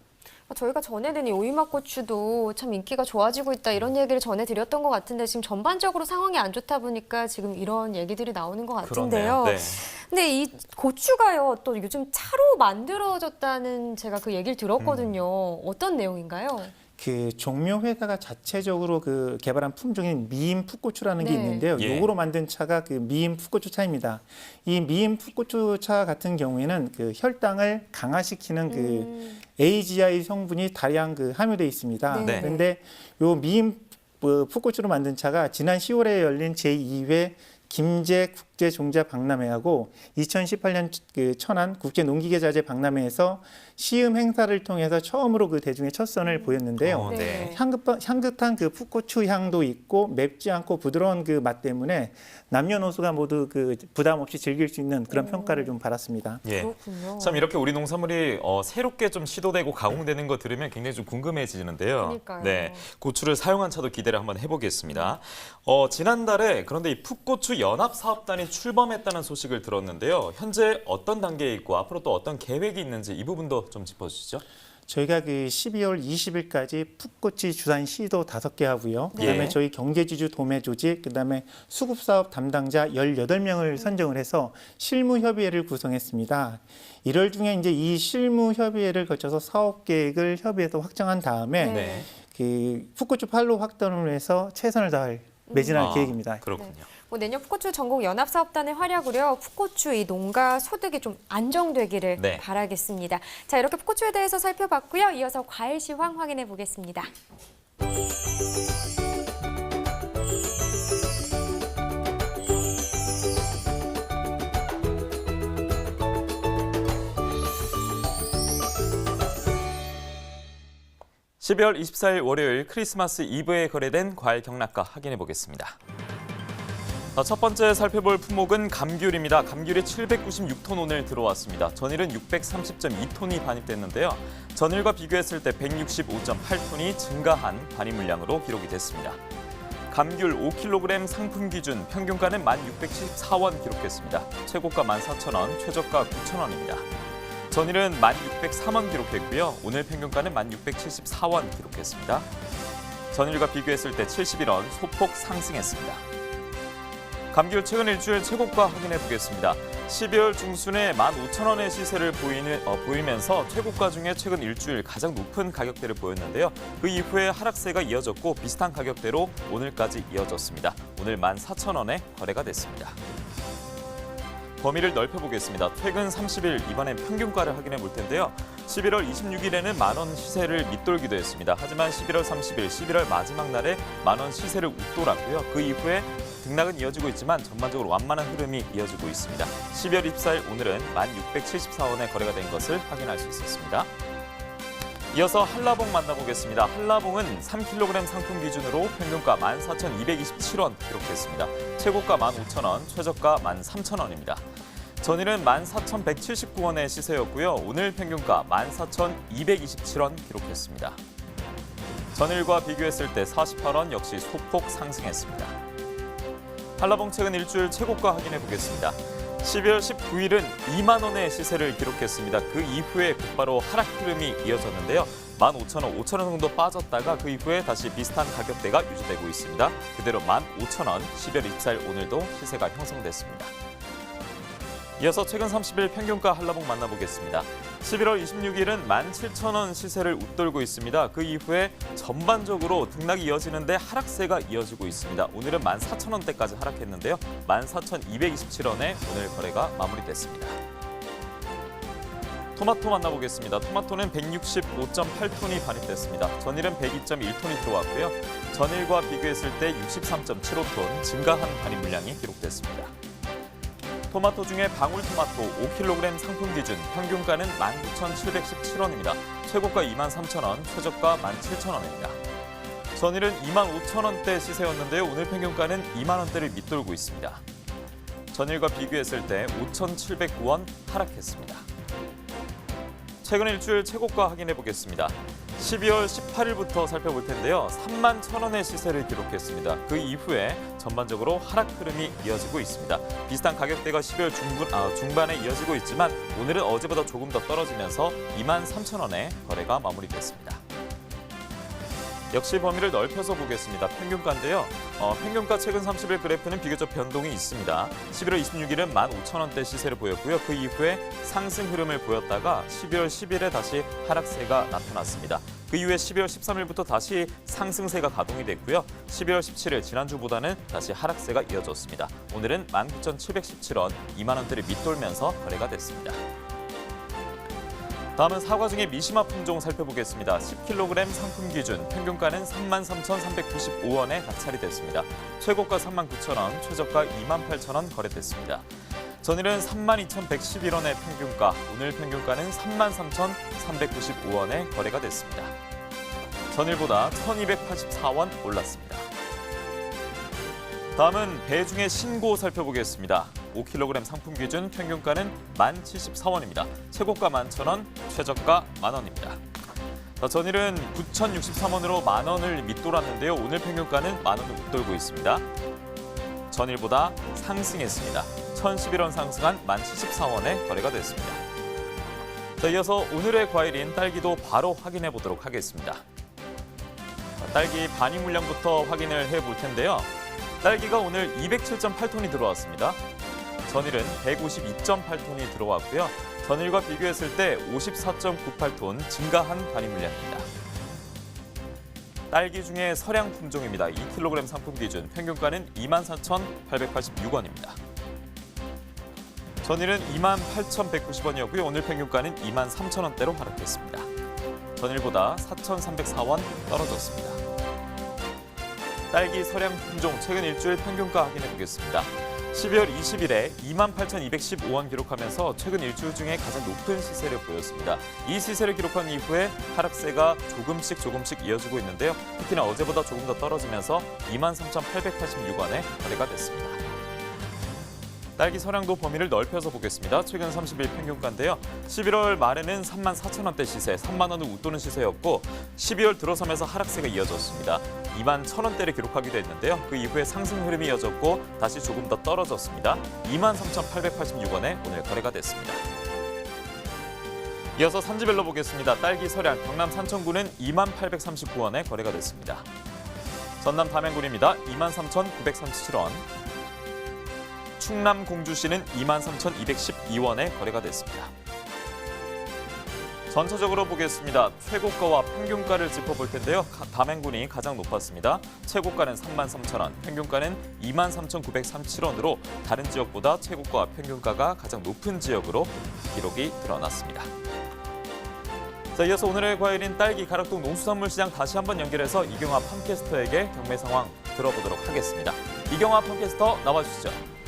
저희가 전에는 이 오이맛 고추도 참 인기가 좋아지고 있다 이런 얘기를 전해드렸던 것 같은데 지금 전반적으로 상황이 안 좋다 보니까 지금 이런 얘기들이 나오는 것 같은데요. 그렇네요. 네. 근데 이 고추가요 또 요즘 차로 만들어졌다는 제가 그 얘기를 들었거든요. 어떤 내용인가요? 그 종묘 회사가 자체적으로 그 개발한 품종인 미인 풋고추라는 게 네. 있는데요. 예. 요거로 만든 차가 그 미인 풋고추 차입니다. 이 미인 풋고추 차 같은 경우에는 그 혈당을 강화시키는 그 AGI 성분이 다량 그 함유되어 있습니다. 네. 그런데 요 미인 풋고추로 만든 차가 지난 10월에 열린 제2회 김제 국제종자 박람회하고 2018년 그 천안 국제농기계자재 박람회에서 시음 행사를 통해서 처음으로 그 대중의 첫 선을 보였는데요. 네. 향긋한 그 풋고추 향도 있고 맵지 않고 부드러운 그 맛 때문에 남녀노소가 모두 그 부담 없이 즐길 수 있는 그런 평가를 좀 받았습니다. 예. 그렇군요. 참 이렇게 우리 농산물이 새롭게 좀 시도되고 가공되는 거 들으면 굉장히 좀 궁금해지는데요. 그러니까요. 네, 고추를 사용한 차도 기대를 한번 해보겠습니다. 지난달에 그런데 이 풋고추 연합사업단이 출범했다는 소식을 들었는데요. 현재 어떤 단계에 있고 앞으로 또 어떤 계획이 있는지 이 부분도 좀 짚어주시죠. 저희가 그 12월 20일까지 풋고추 주산 시도 5개 하고요. 그다음에 예. 저희 경제지주 도매 조직, 그다음에 수급사업 담당자 18명을 선정을 해서 실무협의회를 구성했습니다. 1월 중에 이제 이 실무협의회를 거쳐서 사업 계획을 협의해서 확정한 다음에 네. 그 풋고추 판로 확대를 해서 최선을 다할 매진할 계획입니다. 그렇군요. 뭐 내년 풋고추 전국 연합사업단의 활약으로요. 풋고추 이 농가 소득이 좀 안정되기를 네. 바라겠습니다. 자, 이렇게 풋고추에 대해서 살펴봤고요. 이어서 과일 시황 확인해 보겠습니다. (12월 24일) 월요일 크리스마스 이브에 거래된 과일 경락가 확인해 보겠습니다. 첫 번째 살펴볼 품목은 감귤입니다. 감귤이 796톤 오늘 들어왔습니다. 전일은 630.2톤이 반입됐는데요. 전일과 비교했을 때 165.8톤이 증가한 반입 물량으로 기록이 됐습니다. 감귤 5kg 상품 기준 평균가는 1,674원 기록했습니다. 최고가 14,000원, 최저가 9,000원입니다. 전일은 1,603원 기록했고요. 오늘 평균가는 1,674원 기록했습니다. 전일과 비교했을 때 71원 소폭 상승했습니다. 감귤 최근 일주일 최고가 확인해 보겠습니다. 12월 중순에 15,000원의 시세를 보이면서 최고가 중에 최근 일주일 가장 높은 가격대를 보였는데요. 그 이후에 하락세가 이어졌고 비슷한 가격대로 오늘까지 이어졌습니다. 오늘 14,000원에 거래가 됐습니다. 범위를 넓혀보겠습니다. 최근 30일 이번엔 평균가를 확인해 볼 텐데요. 11월 26일에는 만원 시세를 밑돌기도 했습니다. 하지만 11월 30일, 11월 마지막 날에 만원 시세를 웃돌았고요. 그 이후에 등락은 이어지고 있지만 전반적으로 완만한 흐름이 이어지고 있습니다. 12월 24일 오늘은 1674원에 거래가 된 것을 확인할 수 있었습니다. 이어서 한라봉 만나보겠습니다. 한라봉은 3kg 상품 기준으로 평균가 14,227원 기록했습니다. 최고가 15,000원, 최저가 13,000원입니다. 전일은 14,179원의 시세였고요. 오늘 평균가 14,227원 기록했습니다. 전일과 비교했을 때 48원 역시 소폭 상승했습니다. 한라봉 최근 일주일 최고가 확인해 보겠습니다. 12월 19일은 2만 원의 시세를 기록했습니다. 그 이후에 곧바로 하락 흐름이 이어졌는데요. 15,000원, 5,000원 정도 빠졌다가 그 이후에 다시 비슷한 가격대가 유지되고 있습니다. 그대로 15,000원, 12월 24일 오늘도 시세가 형성됐습니다. 이어서 최근 30일 평균가 한라봉 만나보겠습니다. 11월 26일은 17,000원 시세를 웃돌고 있습니다. 그 이후에 전반적으로 등락이 이어지는데 하락세가 이어지고 있습니다. 오늘은 14,000원대까지 하락했는데요. 14,227원에 오늘 거래가 마무리됐습니다. 토마토 만나보겠습니다. 토마토는 165.8톤이 반입됐습니다. 전일은 102.1톤이 들어왔고요. 전일과 비교했을 때 63.75톤 증가한 반입 물량이 기록됐습니다. 토마토 중에 방울토마토 5kg 상품 기준 평균가는 19,717원입니다. 최고가 23,000원, 최저가 17,000원입니다. 전일은 25,000원대 시세였는데요. 오늘 평균가는 2만 원대를 밑돌고 있습니다. 전일과 비교했을 때 5,709원 하락했습니다. 최근 일주일 최고가 확인해 보겠습니다. 12월 18일부터 살펴볼 텐데요. 31,000원의 시세를 기록했습니다. 그 이후에 전반적으로 하락 흐름이 이어지고 있습니다. 비슷한 가격대가 12월 중반에 이어지고 있지만 오늘은 어제보다 조금 더 떨어지면서 23,000원에 거래가 마무리됐습니다. 역시 범위를 넓혀서 보겠습니다. 평균가인데요. 평균가 최근 30일 그래프는 비교적 변동이 있습니다. 11월 26일은 15,000원대 시세를 보였고요. 그 이후에 상승 흐름을 보였다가 12월 10일에 다시 하락세가 나타났습니다. 그 이후에 12월 13일부터 다시 상승세가 가동이 됐고요. 12월 17일 지난주보다는 다시 하락세가 이어졌습니다. 오늘은 19,717원, 2만 원대를 밑돌면서 거래가 됐습니다. 다음은 사과 중에 미시마 품종 살펴보겠습니다. 10kg 상품 기준 평균가는 33,395원에 낙찰이 됐습니다. 최고가 39,000원, 최저가 28,000원 거래됐습니다. 전일은 32,111원의 평균가, 오늘 평균가는 33,395원에 거래가 됐습니다. 전일보다 1,284원 올랐습니다. 다음은 배 중에 신고 살펴보겠습니다. 5kg 상품 기준 평균가는 1074원입니다. 최고가 11,000원, 최저가 만원입니다. 전일은 9,063원으로 만원을 밑돌았는데요. 오늘 평균가는 만원을 웃돌고 있습니다. 전일보다 상승했습니다. 1,011원 상승한 1074원에 거래가 됐습니다. 이어서 오늘의 과일인 딸기도 바로 확인해 보도록 하겠습니다. 딸기 반입 물량부터 확인을 해볼 텐데요. 딸기가 오늘 207.8톤이 들어왔습니다. 전일은 152.8톤이 들어왔고요. 전일과 비교했을 때 54.98톤 증가한 반입 물량입니다. 딸기 중에 서량 품종입니다. 2kg 상품 기준 평균가는 24,886원입니다. 전일은 28,190원이었고요. 오늘 평균가는 23,000원대로 하락했습니다. 전일보다 4,304원 떨어졌습니다. 딸기 서량 품종 최근 일주일 평균가 확인해 보겠습니다. 12월 20일에 28,215원 기록하면서 최근 일주일 중에 가장 높은 시세를 보였습니다. 이 시세를 기록한 이후에 하락세가 조금씩 이어지고 있는데요. 특히나 어제보다 조금 더 떨어지면서 23,886원에 거래가 됐습니다. 딸기 서량도 범위를 넓혀서 보겠습니다. 최근 30일 평균가인데요. 11월 말에는 34,000원대 시세, 3만 원을 웃도는 시세였고 12월 들어서면서 하락세가 이어졌습니다. 21,000원대를 기록하기도 했는데요. 그 이후에 상승 흐름이 이어졌고 다시 조금 더 떨어졌습니다. 23,886원에 오늘 거래가 됐습니다. 이어서 산지별로 보겠습니다. 딸기 서량 경남 산천구는 2839원에 거래가 됐습니다. 전남 담양군입니다. 23,937원. 충남 공주시는 23,212원에 거래가 됐습니다. 전체적으로 보겠습니다. 최고가와 평균가를 짚어볼 텐데요. 담양군이 가장 높았습니다. 최고가는 33,000원, 평균가는 23,937원으로 다른 지역보다 최고가와 평균가가 가장 높은 지역으로 기록이 드러났습니다. 자, 이어서 오늘의 과일인 딸기 가락동 농수산물시장 다시 한번 연결해서 이경화 팜캐스터에게 경매 상황 들어보도록 하겠습니다. 이경화 팜캐스터 나와주시죠.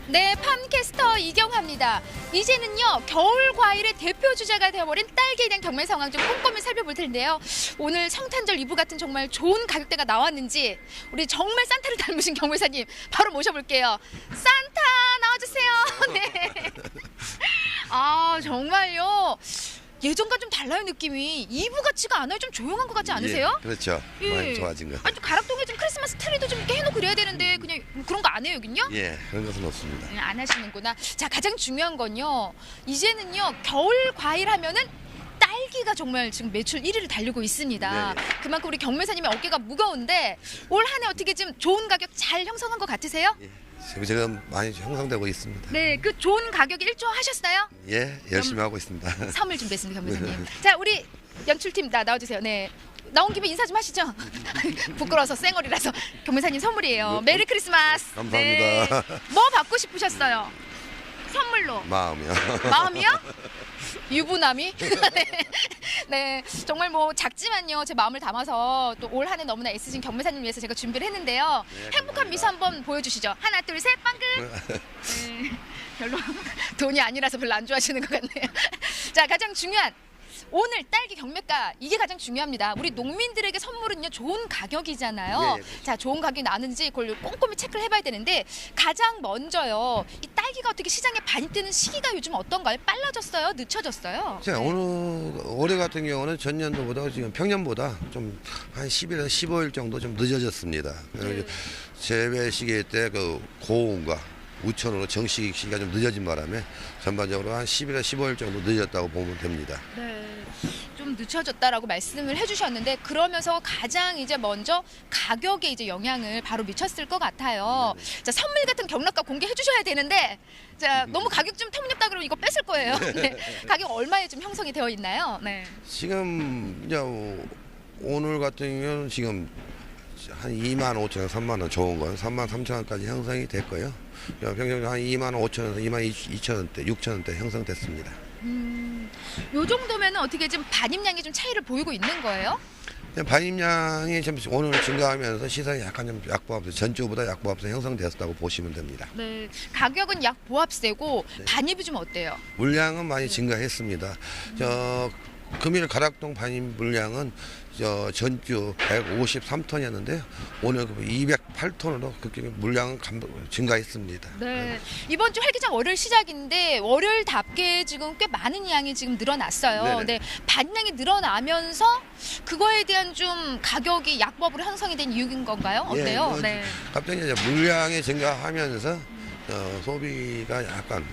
네, 팜캐스터 이경화입니다. 이제는요, 겨울 과일의 대표 주자가 되어버린 딸기에 대한 경매 상황 좀 꼼꼼히 살펴볼 텐데요. 오늘 성탄절 이브 같은 정말 좋은 가격대가 나왔는지 우리 정말 산타를 닮으신 경매사님 바로 모셔볼게요. 산타 나와주세요. 네. 아, 정말요. 예전과 좀 달라요, 느낌이. 이브 같지가 않아요. 좀 조용한 것 같지 않으세요? 예, 그렇죠. 예. 많이 좋아진 거. 아니, 또 가락동에 좀 크리스마스 트리도 좀 이렇게 해놓고 그래야 되는데 그냥 그런 거 안 해요, 여긴요? 예, 그런 것은 없습니다. 안 하시는구나. 자, 가장 중요한 건요. 이제는요, 겨울 과일 하면은 딸기가 정말 지금 매출 1위를 달리고 있습니다. 네. 그만큼 우리 경매사님의 어깨가 무거운데 올 한 해 어떻게 좀 좋은 가격 잘 형성한 것 같으세요? 예, 지금 많이 형성되고 있습니다. 네, 그 좋은 가격에 일조하셨어요? 예, 열심히 하고 있습니다. 선물 준비했습니다, 경매사님. 자, 우리 연출팀 나와주세요. 네. 나온 김에 인사 좀 하시죠. 부끄러워서 쌩얼이라서 경매사님 선물이에요. 메리 크리스마스. 감사합니다. 네. 뭐 받고 싶으셨어요? 선물로. 마음이요. 마음이요? 유부남이? 네, 정말 뭐 작지만요. 제 마음을 담아서 또 올 한 해 너무나 애쓰신 경매사님 위해서 제가 준비를 했는데요. 네, 행복한 미소 한번 보여주시죠. 하나, 둘, 셋, 빵긋. 네, 별로 돈이 아니라서 별로 안 좋아하시는 것 같네요. 자, 가장 중요한 오늘 딸기 경매가 이게 가장 중요합니다. 우리 농민들에게 선물은요 좋은 가격이잖아요. 예, 예. 자, 좋은 가격이 나는지 그걸 꼼꼼히 체크를 해봐야 되는데 가장 먼저요. 이 딸기가 어떻게 시장에 반입되는 시기가 요즘 어떤가요? 빨라졌어요? 늦춰졌어요? 자, 올해 같은 경우는 전년도보다 지금 평년보다 좀 한 10일에서 15일 정도 좀 늦어졌습니다. 재배 시기 때 그 고온과 우천으로 정식 시기가 좀 늦어진 바람에 전반적으로 한 10일에서 15일 정도 늦었다고 보면 됩니다. 네, 좀 늦춰졌다라고 말씀을 해주셨는데 그러면서 가장 이제 먼저 가격에 이제 영향을 바로 미쳤을 것 같아요. 자, 선물 같은 경락가 공개해 주셔야 되는데 자, 너무 가격 좀 터무니없다 그러면 이거 뺏을 거예요. 네. 가격 얼마에 좀 형성이 되어 있나요? 네. 지금 이제 오늘 같은 경우는 지금 한 25,000원, 3만 원 좋은 건 33,000원까지 형성이 됐고요. 평균 한 25,000원에서 22,000원대, 6,000원대 형성됐습니다. 요 정도면은 어떻게 좀 반입량이 좀 차이를 보이고 있는 거예요? 반입량이 좀 오늘 증가하면서 시장이 약간 좀 약보합세, 전주보다 약보합세 형성됐다고 보시면 됩니다. 네, 가격은 약 보합세고 반입이 좀 어때요? 물량은 많이 증가했습니다. 금일 가락동 반입 물량은 전주 153톤이었는데요. 오늘 208톤으로 급격히 물량은 증가했습니다. 네, 이번 주 활기장 월요일 시작인데 월요일답게 지금 꽤 많은 양이 지금 늘어났어요. 네네. 네, 반량이 늘어나면서 그거에 대한 좀 가격이 약법으로 형성이 된 이유인 건가요? 어때요? 예, 네. 갑자기 이제 물량이 증가하면서 소비가 약간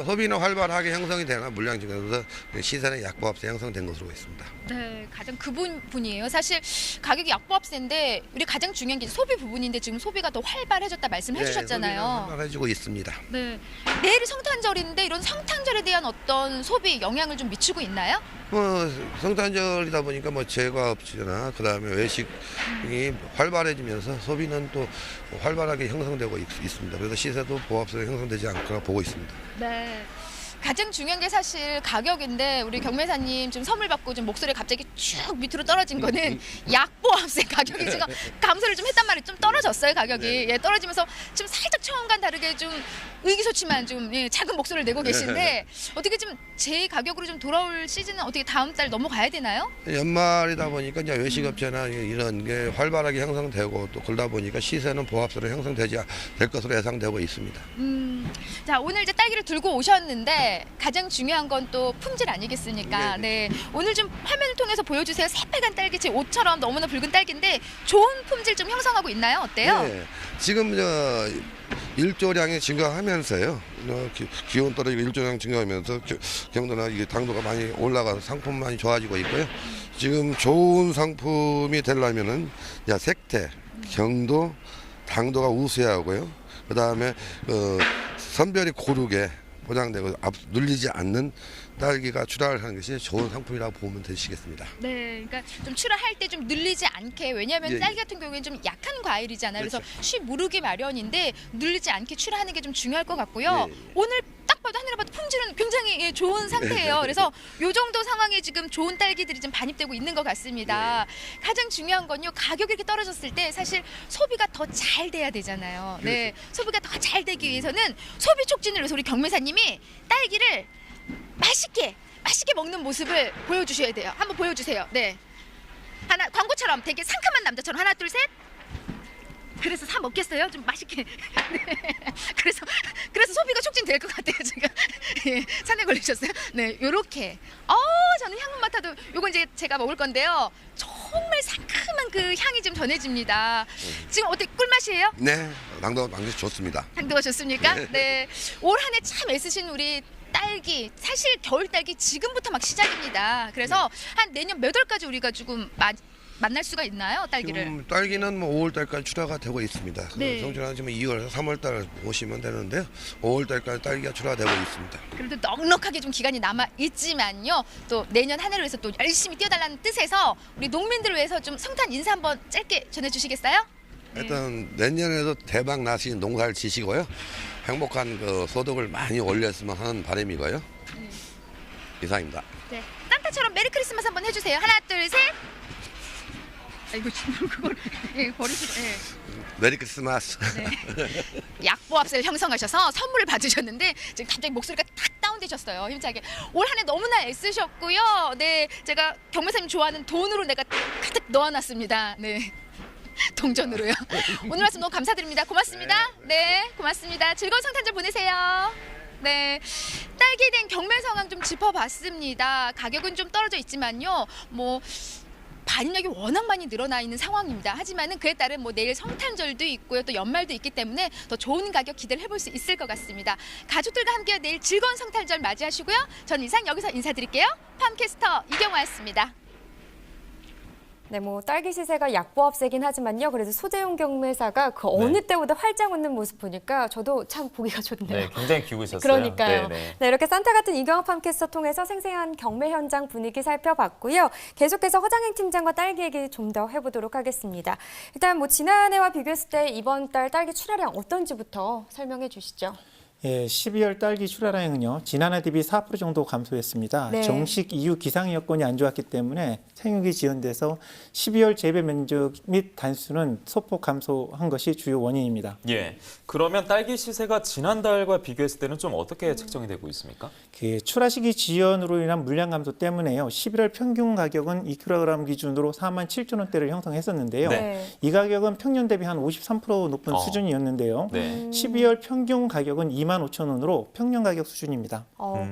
소비는 활발하게 형성이 되나 물량 증가해서 시세는 약보합세 형성된 것으로 있습니다. 네, 가장 그 부분이에요. 사실 가격이 약보합세인데 우리 가장 중요한 게 소비 부분인데 지금 소비가 더 활발해졌다 말씀해 주셨잖아요. 소비는 활발해지고 있습니다. 네, 내일이 성탄절인데 이런 성탄절에 대한 어떤 소비 영향을 좀 미치고 있나요? 성탄절이다 보니까 제과업체나 그다음에 외식이 활발해지면서 소비는 또 활발하게 형성되고 있습니다. 그래서 시세도 보합세가 형성되지 않거나 보고 있습니다. 네. 가장 중요한 게 사실 가격인데 우리 경매사님 지금 선물 받고 좀 목소리 갑자기 쭉 밑으로 떨어진 거는 약보합세 가격이 지금 감소를 좀 했단 말이에요. 좀 떨어졌어요 가격이. 예, 떨어지면서 지금 살짝 처음과는 다르게 좀 의기소침한 좀 작은 목소리를 내고 계신데 어떻게 좀 제 가격으로 좀 돌아올 시즌은 어떻게 다음 달 넘어가야 되나요? 연말이다 보니까 이제 외식업체나 이런 게 활발하게 형성되고 또 그러다 보니까 시세는 보합세로 형성되지 될 것으로 예상되고 있습니다. 자, 오늘 이제 딸기를 들고 오셨는데 가장 중요한 건 또 품질 아니겠습니까? 네. 오늘 좀 화면을 통해서 보여주세요. 새빨간 딸기, 제 옷처럼 너무나 붉은 딸기인데 좋은 품질 좀 형성하고 있나요? 어때요? 네. 지금 일조량이 증가하면서요. 기온 떨어지고 일조량 증가하면서 경도나 이게 당도가 많이 올라가서 상품 많이 좋아지고 있고요. 지금 좋은 상품이 되려면은 색태, 경도, 당도가 우수하고요. 그다음에 선별이 고르게 포장되고 눌리지 않는 딸기가 출하를 하는 것이 좋은 상품이라고 보면 되시겠습니다. 네, 그러니까 좀 출하할 때 좀 눌리지 않게, 왜냐하면 예, 딸기 같은 경우에는 좀 약한 과일이잖아요. 그래서 쉬 무르기 마련인데 눌리지 않게 출하하는 게 좀 중요할 것 같고요. 예. 오늘 딱 봐도 하늘에 봐도 품질은 굉장히 좋은 상태예요. 그래서 요 정도 상황에 지금 좋은 딸기들이 좀 반입되고 있는 것 같습니다. 가장 중요한 건요, 가격이 이렇게 떨어졌을 때 사실 소비가 더 잘 돼야 되잖아요. 네, 소비가 더 잘 되기 위해서는 소비 촉진을 위해서 우리 경매사님이 딸기를 맛있게 먹는 모습을 보여주셔야 돼요. 한번 보여주세요. 네, 하나 광고처럼 되게 상큼한 남자처럼 하나 둘 셋. 그래서 사 먹겠어요? 좀 맛있게. 네. 그래서 소비가 촉진될 것 같아요 지금. 예, 산에 걸리셨어요? 네, 요렇게. 저는 향만 맡아도 요건 이제 제가 먹을 건데요. 정말 상큼한 그 향이 좀 전해집니다. 지금 어때? 꿀맛이에요? 네, 당도 좋습니다. 당도가 좋습니까? 네. 올 한 해 참 애쓰신 우리 딸기, 사실 겨울 딸기 지금부터 막 시작입니다. 그래서 한 내년 몇 월까지 우리가 조금 만날 수가 있나요, 딸기를? 지금 딸기는 뭐 5월달까지 출하가 되고 있습니다. 네. 성주는 지금 2월, 3월달 오시면 되는데요. 5월달까지 딸기가 출하되고 있습니다. 그래도 넉넉하게 좀 기간이 남아 있지만요. 또 내년 한 해를 위해서 또 열심히 뛰어달라는 뜻에서 우리 농민들을 위해서 좀 성탄 인사 한번 짧게 전해주시겠어요? 일단 내년에도 대박 나신 농사를 지시고요. 행복한 그 소득을 많이 올렸으면 하는 바람이고요. 이상입니다. 네. 산타처럼 메리 크리스마스 한번 해주세요. 하나, 둘, 셋. 아이고 지금 그걸 버리시네. 메리 크리스마스. 네. 약보합세를 형성하셔서 선물을 받으셨는데 지금 갑자기 목소리가 탁 다운되셨어요. 힘차게. 올 한 해 너무나 애쓰셨고요. 네, 제가 경매사님 좋아하는 돈으로 내가 가득 넣어놨습니다. 네. 동전으로요. 오늘 말씀 너무 감사드립니다. 고맙습니다. 네, 고맙습니다. 즐거운 성탄절 보내세요. 네, 딸기에 대한 경매 상황 좀 짚어봤습니다. 가격은 좀 떨어져 있지만요. 뭐 반입력이 워낙 많이 늘어나 있는 상황입니다. 하지만은 그에 따른 뭐 내일 성탄절도 있고요, 또 연말도 있기 때문에 더 좋은 가격 기대를 해볼 수 있을 것 같습니다. 가족들과 함께 내일 즐거운 성탄절 맞이하시고요. 전 이상 여기서 인사드릴게요. 팜캐스터 이경화였습니다. 네, 뭐 딸기 시세가 약보합세긴 하지만요. 그래도 소재용 경매사가 그 어느 때보다 활짝 웃는 모습 보니까 저도 참 보기가 좋네요. 네, 굉장히 기우셨어요. 그러니까요. 네. 네, 이렇게 산타 같은 이경화 팜캐스터 통해서 생생한 경매 현장 분위기 살펴봤고요. 계속해서 허장행 팀장과 딸기 얘기 좀 더 해보도록 하겠습니다. 일단 뭐 지난해와 비교했을 때 이번 달 딸기 출하량 어떤지부터 설명해 주시죠. 예, 12월 딸기 출하량은요, 지난해 대비 4% 정도 감소했습니다. 네. 정식 이후 기상 여건이 안 좋았기 때문에 생육이 지연돼서 12월 재배 면적 및 단수는 소폭 감소한 것이 주요 원인입니다. 예, 그러면 딸기 시세가 지난달과 비교했을 때는 좀 어떻게 책정이 되고 있습니까? 그 출하 시기 지연으로 인한 물량 감소 때문에요. 11월 평균 가격은 2kg 기준으로 47,000원대를 형성했었는데요. 네. 이 가격은 평년 대비 한 53% 높은 수준이었는데요. 네. 12월 평균 가격은 25,000원으로 평년 가격 수준입니다.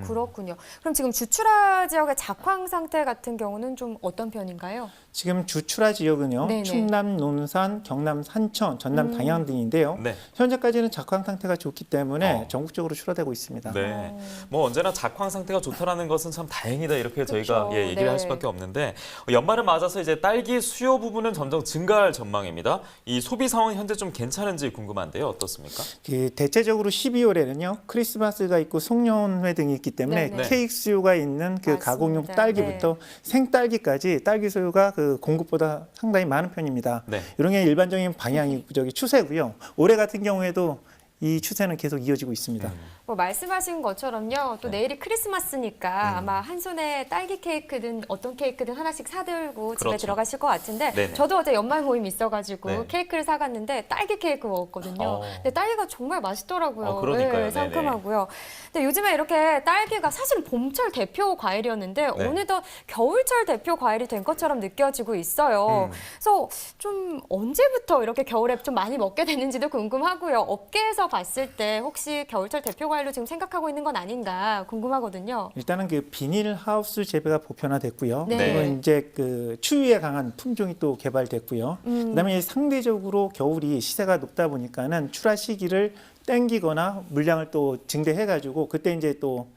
그렇군요. 그럼 지금 주출하 지역의 작황 상태 같은 경우는 좀 어떤 편인가요? 지금 주출하 지역은요, 네네. 충남 논산, 경남 산천, 전남 단양 등인데요. 네. 현재까지는 작황 상태가 좋기 때문에 전국적으로 출하되고 있습니다. 네, 뭐 언제나 작황 상태가 좋다라는 것은 참 다행이다 이렇게 저희가 그렇죠. 얘기를 네. 할 수밖에 없는데 연말을 맞아서 이제 딸기 수요 부분은 점점 증가할 전망입니다. 이 소비 상황 현재 좀 괜찮은지 궁금한데요, 어떻습니까? 그 대체적으로 12월에는요, 크리스마스가 있고 송년회 등이 있기 때문에 네네. 케이크 수요가 있는 그 맞습니다. 가공용 딸기부터 생딸기까지 딸기 수요가 그 공급보다 상당히 많은 편입니다. 네. 이런 게 일반적인 방향이 추세고요. 올해 같은 경우에도 이 추세는 계속 이어지고 있습니다. 뭐 말씀하신 것처럼요. 또 내일이 크리스마스니까 아마 한 손에 딸기 케이크든 어떤 케이크든 하나씩 사들고 집에 그렇죠. 들어가실 것 같은데 네네. 저도 어제 연말 모임 있어가지고 네. 케이크를 사갔는데 딸기 케이크 먹었거든요. 근데 딸기가 정말 맛있더라고요. 그러니까요. 네, 상큼하고요. 근데 요즘에 이렇게 딸기가 사실 봄철 대표 과일이었는데 네. 어느덧 겨울철 대표 과일이 된 것처럼 느껴지고 있어요. 그래서 좀 언제부터 이렇게 겨울에 좀 많이 먹게 되는지도 궁금하고요. 업계에서 봤을 때 혹시 겨울철 대표 과일로 지금 생각하고 있는 건 아닌가 궁금하거든요. 일단은 그 비닐 하우스 재배가 보편화됐고요. 네. 그리고 이제 그 추위에 강한 품종이 또 개발됐고요. 그다음에 상대적으로 겨울이 시세가 높다 보니까는 출하 시기를 땡기거나 물량을 또 증대해가지고 그때 이제 또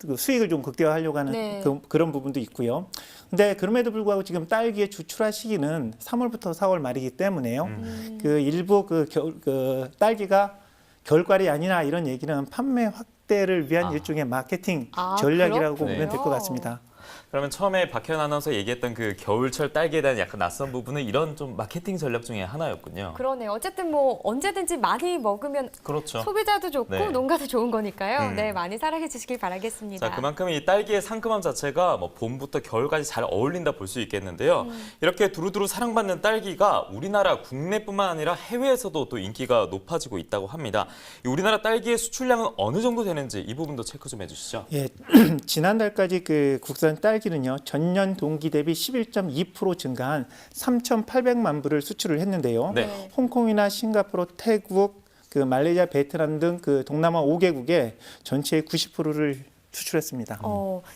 그 수익을 좀 극대화하려고 하는 네. 그런 부분도 있고요. 근데 그럼에도 불구하고 지금 딸기의 주출하 시기는 3월부터 4월 말이기 때문에요. 그 일부 그 딸기가 겨울과일이 아니나 이런 얘기는 판매 확대를 위한 일종의 마케팅 전략이라고 그렇군요. 보면 될 것 같습니다. 그러면 처음에 박현 아나운서 얘기했던 그 겨울철 딸기에 대한 약간 낯선 부분은 이런 좀 마케팅 전략 중에 하나였군요. 그러네요. 어쨌든 뭐 언제든지 많이 먹으면 그렇죠. 소비자도 좋고 네. 농가도 좋은 거니까요. 네, 많이 사랑해 주시길 바라겠습니다. 자, 그만큼 이 딸기의 상큼함 자체가 뭐 봄부터 겨울까지 잘 어울린다 볼 수 있겠는데요. 이렇게 두루두루 사랑받는 딸기가 우리나라 국내뿐만 아니라 해외에서도 또 인기가 높아지고 있다고 합니다. 이 우리나라 딸기의 수출량은 어느 정도 되는지 이 부분도 체크 좀 해주시죠. 예, 지난달까지 그 국산 딸기는요 전년 동기 대비 11.2% 증가한 3,800만 부를 수출을 했는데요. 네. 홍콩이나 싱가포르, 태국, 그 말레이시아, 베트남 등 그 동남아 5개국의 전체의 90%를 수출했습니다.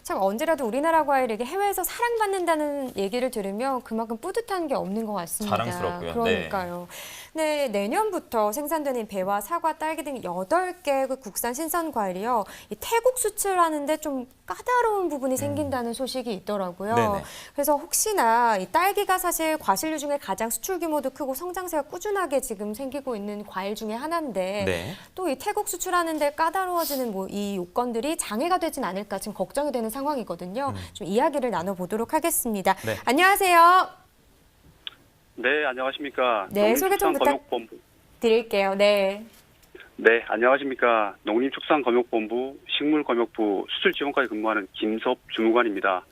참 언제라도 우리나라 과일에게 해외에서 사랑받는다는 얘기를 들으면 그만큼 뿌듯한 게 없는 것 같습니다. 자랑스럽고요. 그러니까요. 네, 내년부터 생산되는 배와 사과, 딸기 등 8개 그 국산 신선 과일이요. 이 태국 수출하는데 좀 까다로운 부분이 생긴다는 소식이 있더라고요. 네네. 그래서 혹시나 이 딸기가 사실 과실류 중에 가장 수출 규모도 크고 성장세가 꾸준하게 지금 생기고 있는 과일 중에 하나인데 네. 또 이 태국 수출하는데 까다로워지는 뭐 이 요건들이 장애가 되진 않을까 지금 걱정이 되는 상황이거든요. 좀 이야기를 나눠보도록 하겠습니다. 네. 안녕하세요. 네, 안녕하십니까. 네, 소개 좀 농림축산검역본부. 부탁드릴게요. 네. 네, 안녕하십니까. 농림축산검역본부 식물검역부 수출지원과에 근무하는 김섭 주무관입니다.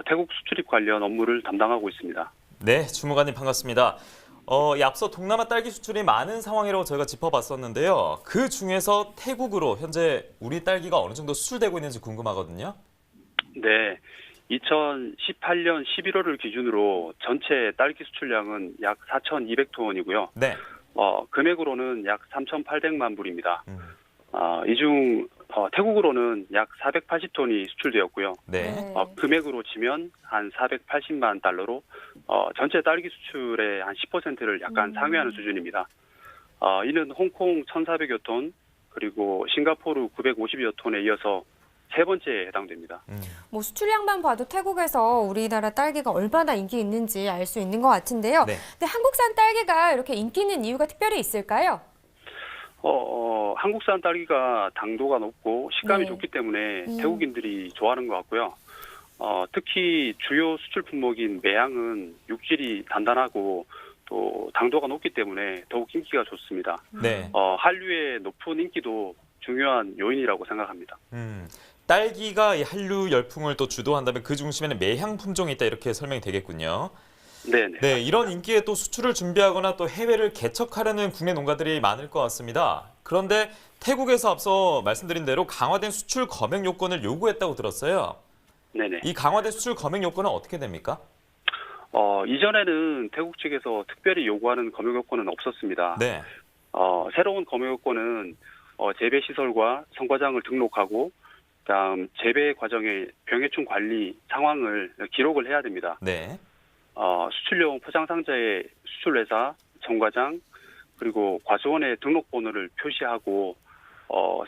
태국 수출입 관련 업무를 담당하고 있습니다. 네, 주무관님 반갑습니다. 이 앞서 동남아 딸기 수출이 많은 상황이라고 저희가 짚어봤었는데요. 그 중에서 태국으로 현재 우리 딸기가 어느 정도 수출되고 있는지 궁금하거든요. 네, 2018년 11월을 기준으로 전체 딸기 수출량은 약 4,200톤이고요. 네. 금액으로는 약 3,800만 불입니다. 이 중 태국으로는 약 480톤이 수출되었고요. 네. 금액으로 치면 한 480만 달러로 전체 딸기 수출의 한 10%를 약간 상회하는 수준입니다. 이는 홍콩 1,400여 톤, 그리고 싱가포르 950여 톤에 이어서 세 번째에 해당됩니다. 뭐 수출량만 봐도 태국에서 우리나라 딸기가 얼마나 인기 있는지 알 수 있는 것 같은데요. 네. 근데 한국산 딸기가 이렇게 인기 있는 이유가 특별히 있을까요? 한국산 딸기가 당도가 높고 식감이 네. 좋기 때문에 태국인들이 좋아하는 것 같고요. 특히 주요 수출 품목인 매향은 육질이 단단하고 또 당도가 높기 때문에 더욱 인기가 좋습니다. 네. 한류의 높은 인기도 중요한 요인이라고 생각합니다. 딸기가 이 한류 열풍을 또 주도한다면 그 중심에는 매향 품종이 있다 이렇게 설명이 되겠군요. 네네. 네, 이런 인기에 또 수출을 준비하거나 또 해외를 개척하려는 국내 농가들이 많을 것 같습니다. 그런데 태국에서 앞서 말씀드린 대로 강화된 수출 검역 요건을 요구했다고 들었어요. 네네. 이 강화된 수출 검역 요건은 어떻게 됩니까? 이전에는 태국 측에서 특별히 요구하는 검역 요건은 없었습니다. 네. 새로운 검역 요건은 재배 시설과 성과장을 등록하고 그다음 재배 과정의 병해충 관리 상황을 기록을 해야 됩니다. 네. 수출용 포장 상자에 수출회사, 정과장, 그리고 과수원의 등록번호를 표시하고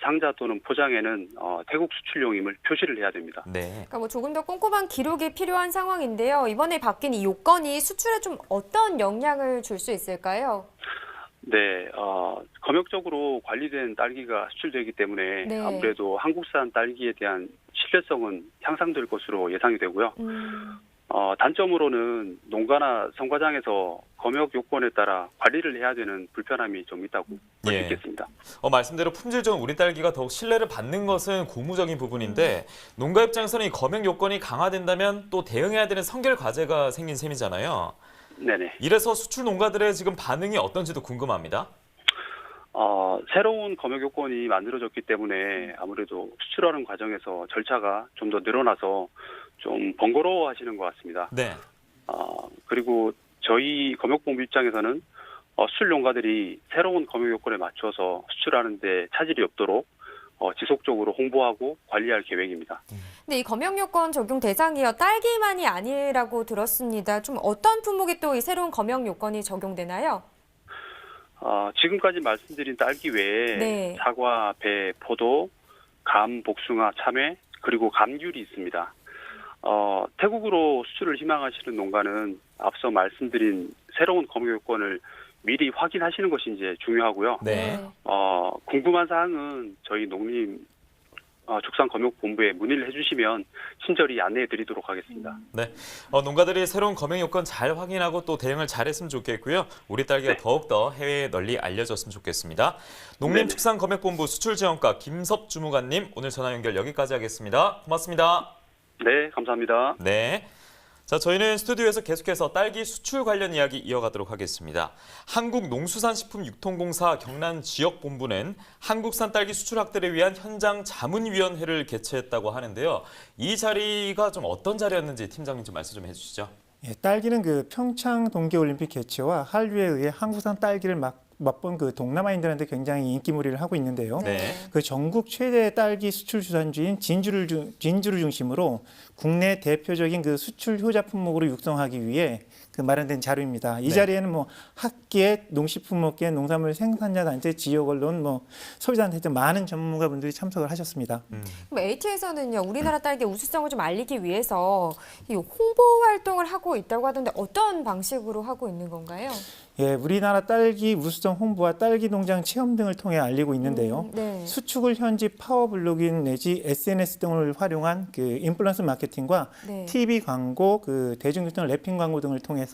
상자 또는 포장에는 태국 수출용임을 표시를 해야 됩니다. 네. 그러니까 뭐 조금 더 꼼꼼한 기록이 필요한 상황인데요. 이번에 바뀐 이 요건이 수출에 좀 어떤 영향을 줄 수 있을까요? 네, 검역적으로 관리된 딸기가 수출되기 때문에 네. 아무래도 한국산 딸기에 대한 신뢰성은 향상될 것으로 예상이 되고요. 단점으로는 농가나 성과장에서 검역 요건에 따라 관리를 해야 되는 불편함이 좀 있다고 볼 수 예. 있겠습니다. 말씀대로 품질 좋은 우리 딸기가 더욱 신뢰를 받는 것은 고무적인 부분인데 농가 입장에서는 이 검역 요건이 강화된다면 또 대응해야 되는 선결 과제가 생긴 셈이잖아요. 네네. 이래서 수출 농가들의 지금 반응이 어떤지도 궁금합니다. 새로운 검역 요건이 만들어졌기 때문에 아무래도 수출하는 과정에서 절차가 좀 더 늘어나서 좀 번거로워 하시는 것 같습니다. 네. 그리고 저희 검역본부 입장에서는 수출 농가들이 새로운 검역 요건에 맞춰서 수출하는 데 차질이 없도록 지속적으로 홍보하고 관리할 계획입니다. 근데 이 검역 요건 적용 대상이요. 딸기만이 아니라고 들었습니다. 좀 어떤 품목이 또 이 새로운 검역 요건이 적용되나요? 지금까지 말씀드린 딸기 외에 네. 사과, 배, 포도, 감, 복숭아, 참외, 그리고 감귤이 있습니다. 태국으로 수출을 희망하시는 농가는 앞서 말씀드린 새로운 검역 요건을 미리 확인하시는 것이 이제 중요하고요. 네. 궁금한 사항은 저희 농림축산검역본부에 문의를 해주시면 친절히 안내해드리도록 하겠습니다. 네, 농가들이 새로운 검역 요건 잘 확인하고 또 대응을 잘했으면 좋겠고요. 우리 딸기가 네. 더욱더 해외에 널리 알려졌으면 좋겠습니다. 농림축산검역본부 수출지원과 김섭 주무관님, 오늘 전화 연결 여기까지 하겠습니다. 고맙습니다. 네, 감사합니다. 네. 자, 저희는 스튜디오에서 계속해서 딸기 수출 관련 이야기 이어가도록 하겠습니다. 한국농수산식품유통공사 경남지역본부는 한국산 딸기 수출 확대를 위한 현장 자문위원회를 개최했다고 하는데요. 이 자리가 좀 어떤 자리였는지 팀장님 좀 말씀 좀 해주시죠. 예, 딸기는 그 평창 동계올림픽 개최와 한류에 의해 한국산 딸기를 맛본 그 동남아인들한테 굉장히 인기몰이를 하고 있는데요. 네. 그 전국 최대 딸기 수출 주산지인 진주를 중심으로 국내 대표적인 그 수출 효자 품목으로 육성하기 위해 그 마련된 자료입니다. 이 자리에는 뭐 학계, 농식품업계, 농산물 생산자 단체, 지역 언론, 뭐 소비자한테 좀 많은 전문가분들이 참석을 하셨습니다. 그럼 AT에서는요, 우리나라 딸기 우수성을 좀 알리기 위해서 이 홍보 활동을 하고 있다고 하던데 어떤 방식으로 하고 있는 건가요? 예, 우리나라 딸기 우수성 홍보와 딸기 농장 체험 등을 통해 알리고 있는데요. 네. 수축을 현지 파워블로깅 내지 SNS 등을 활용한 그 인플루언서 마케팅과 네. TV 광고, 그 대중교통 랩핑 광고 등을 통해서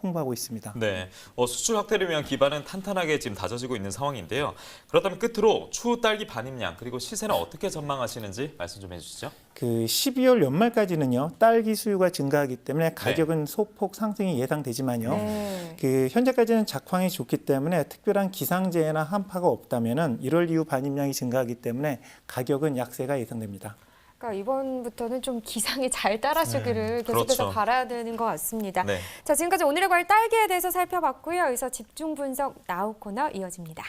홍보하고 있습니다. 네, 수출 확대를 위한 기반은 탄탄하게 지금 다져지고 있는 상황인데요. 그렇다면 끝으로 추후 딸기 반입량 그리고 시세는 어떻게 전망하시는지 말씀 좀 해주시죠. 그 12월 연말까지는요, 딸기 수요가 증가하기 때문에 가격은 소폭 상승이 예상되지만요. 네. 그 현재까지는 작황이 좋기 때문에 특별한 기상재해나 한파가 없다면은 1월 이후 반입량이 증가하기 때문에 가격은 약세가 예상됩니다. 그러니까 이번부터는 좀 기상이 잘 따라주기를 계속해서 그렇죠. 바라야 되는 것 같습니다. 네. 자, 지금까지 오늘의 과일 딸기에 대해서 살펴봤고요. 여기서 집중 분석 나우 코너 이어집니다.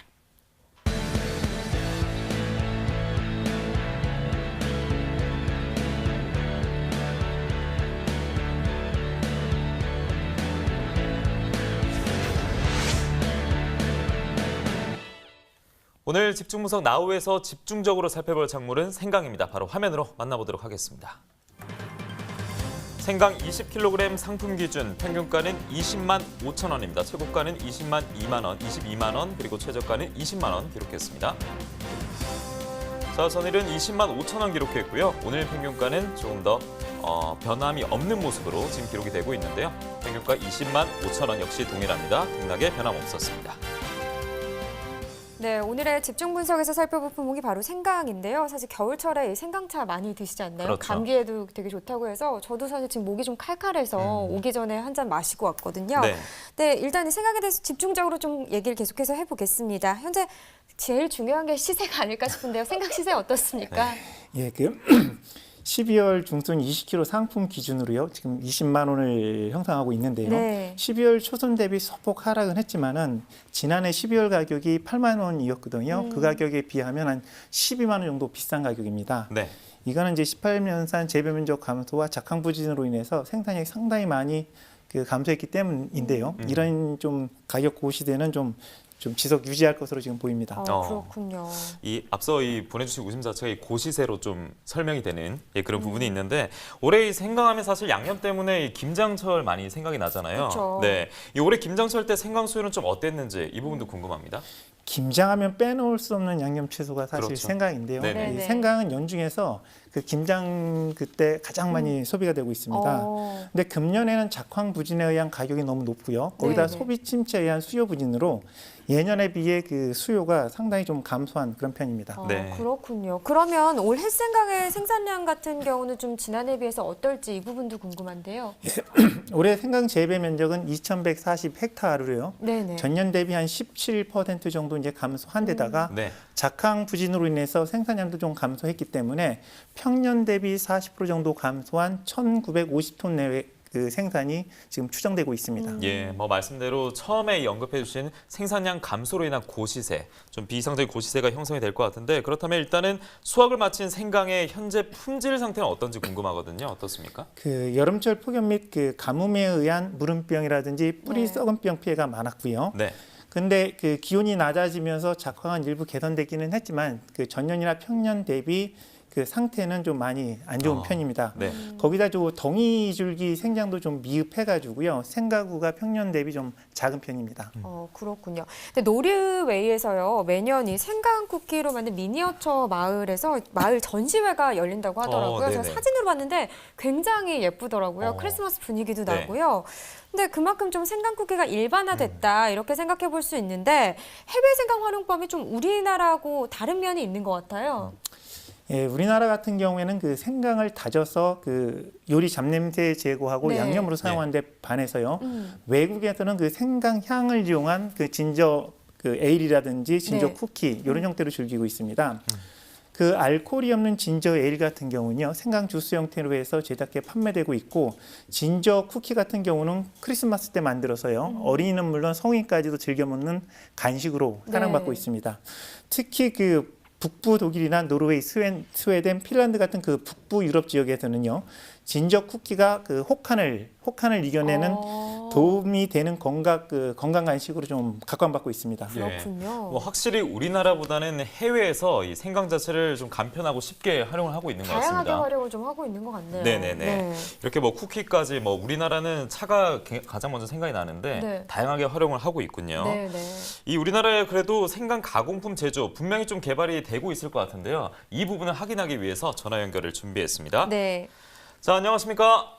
오늘 집중분석 나우에서 집중적으로 살펴볼 작물은 생강입니다. 바로 화면으로 만나보도록 하겠습니다. 생강 20kg 상품 기준 평균가는 20만 5천 원입니다. 최고가는 20만 2만 원, 22만 원, 그리고 최저가는 20만 원 기록했습니다. 자, 전일은 20만 5천 원 기록했고요. 오늘 평균가는 조금 더 변함이 없는 모습으로 지금 기록이 되고 있는데요. 평균가 20만 5천 원 역시 동일합니다. 등락에 변함없었습니다. 네, 오늘의 집중 분석에서 살펴볼 품목이 바로 생강인데요. 사실 겨울철에 생강차 많이 드시지 않나요? 그렇죠. 감기에도 되게 좋다고 해서 저도 사실 지금 목이 좀 칼칼해서 오기 전에 한 잔 마시고 왔거든요. 네. 네, 일단 이 생강에 대해서 집중적으로 좀 얘기를 계속해서 해보겠습니다. 현재 제일 중요한 게 시세가 아닐까 싶은데요. 생강 시세 어떻습니까? 예, 그 12월 중순 20kg 상품 기준으로요. 지금 20만 원을 형성하고 있는데요. 네. 12월 초순 대비 소폭 하락은 했지만은 지난해 12월 가격이 8만 원이었거든요. 그 가격에 비하면 한 12만 원 정도 비싼 가격입니다. 네. 이거는 이제 18년산 재배 면적 감소와 작황 부진으로 인해서 생산량이 상당히 많이 그 감소했기 때문인데요. 이런 좀 가격 고시대는 좀 지속 유지할 것으로 지금 보입니다. 그렇군요. 이 앞서 보내주신 웃음 자체가 이 고시세로 좀 설명이 되는 그런 부분이 있는데 올해 이 생강하면 사실 양념 때문에 이 김장철 많이 생각이 나잖아요. 그렇죠. 네, 이 올해 김장철 때 생강 수요는 좀 어땠는지 이 부분도 궁금합니다. 김장하면 빼놓을 수 없는 양념 채소가 사실 그렇죠. 생강인데요. 네네. 이 생강은 연중에서 그 김장 그때 가장 많이 소비가 되고 있습니다. 근데 금년에는 작황 부진에 의한 가격이 너무 높고요. 거기다 네네. 소비 침체에 의한 수요 부진으로 예년에 비해 그 수요가 상당히 좀 감소한 그런 편입니다. 네. 그렇군요. 그러면 올 햇생강의 생산량 같은 경우는 좀 지난해에 비해서 어떨지 이 부분도 궁금한데요. 올해 생강 재배 면적은 2,140헥타르로요. 네네. 전년 대비 한 17% 정도 이제 감소한 데다가 네. 작황 부진으로 인해서 생산량도 좀 감소했기 때문에 평년 대비 40% 정도 감소한 1,950톤 내외 그 생산이 지금 추정되고 있습니다. 예, 말씀대로 처음에 언급해 주신 생산량 감소로 인한 고시세, 좀 비이상적인 고시세가 형성이 될 것 같은데 그렇다면 일단은 수확을 마친 생강의 현재 품질 상태는 어떤지 궁금하거든요. 어떻습니까? 그 여름철 폭염 및 그 가뭄에 의한 무름병이라든지 뿌리 썩은 병 피해가 많았고요. 네. 근데 그 기온이 낮아지면서 작황은 일부 개선되기는 했지만 그 전년이나 평년 대비 그 상태는 좀 많이 안 좋은 편입니다. 네. 거기다 좀 덩이줄기 생장도 좀 미흡해가지고요. 생가구가 평년 대비 좀 작은 편입니다. 그렇군요. 근데 노르웨이에서요 매년 이 생강 쿠키로 만든 미니어처 마을에서 마을 전시회가 열린다고 하더라고요. 제가 네네. 사진으로 봤는데 굉장히 예쁘더라고요. 크리스마스 분위기도 네. 나고요. 근데 그만큼 좀 생강 쿠키가 일반화됐다 이렇게 생각해 볼 수 있는데 해외 생강 활용법이 좀 우리나라하고 다른 면이 있는 것 같아요. 예, 우리나라 같은 경우에는 그 생강을 다져서 그 요리 잡냄새 제거하고 네. 양념으로 사용하는데 반해서요. 외국에서는 그 생강 향을 이용한 그 진저 그 에일이라든지 진저 네. 쿠키 이런 형태로 즐기고 있습니다. 그 알코올이 없는 진저 에일 같은 경우는요. 생강 주스 형태로 해서 제작해 판매되고 있고 진저 쿠키 같은 경우는 크리스마스 때 만들어서요. 어린이는 물론 성인까지도 즐겨 먹는 간식으로 사랑받고 네. 있습니다. 특히 그 북부 독일이나 노르웨이, 스웨덴, 핀란드 같은 그 북부 유럽 지역에서는요. 진저 쿠키가 그 혹한을 이겨내는 도움이 되는 건강 간식으로 좀 각광받고 있습니다. 그렇군요. 뭐 확실히 우리나라보다는 해외에서 이 생강 자체를 좀 간편하고 쉽게 활용을 하고 있는 것 다양하게 같습니다. 활용을 좀 하고 있는 것 같네요. 네네네. 네. 이렇게 뭐 쿠키까지 뭐 우리나라는 차가 가장 먼저 생각이 나는데 네. 다양하게 활용을 하고 있군요. 네, 네. 이 우리나라에 그래도 생강 가공품 제조 분명히 좀 개발이 되고 있을 것 같은데요. 이 부분을 확인하기 위해서 전화 연결을 준비했습니다. 네. 자, 안녕하십니까?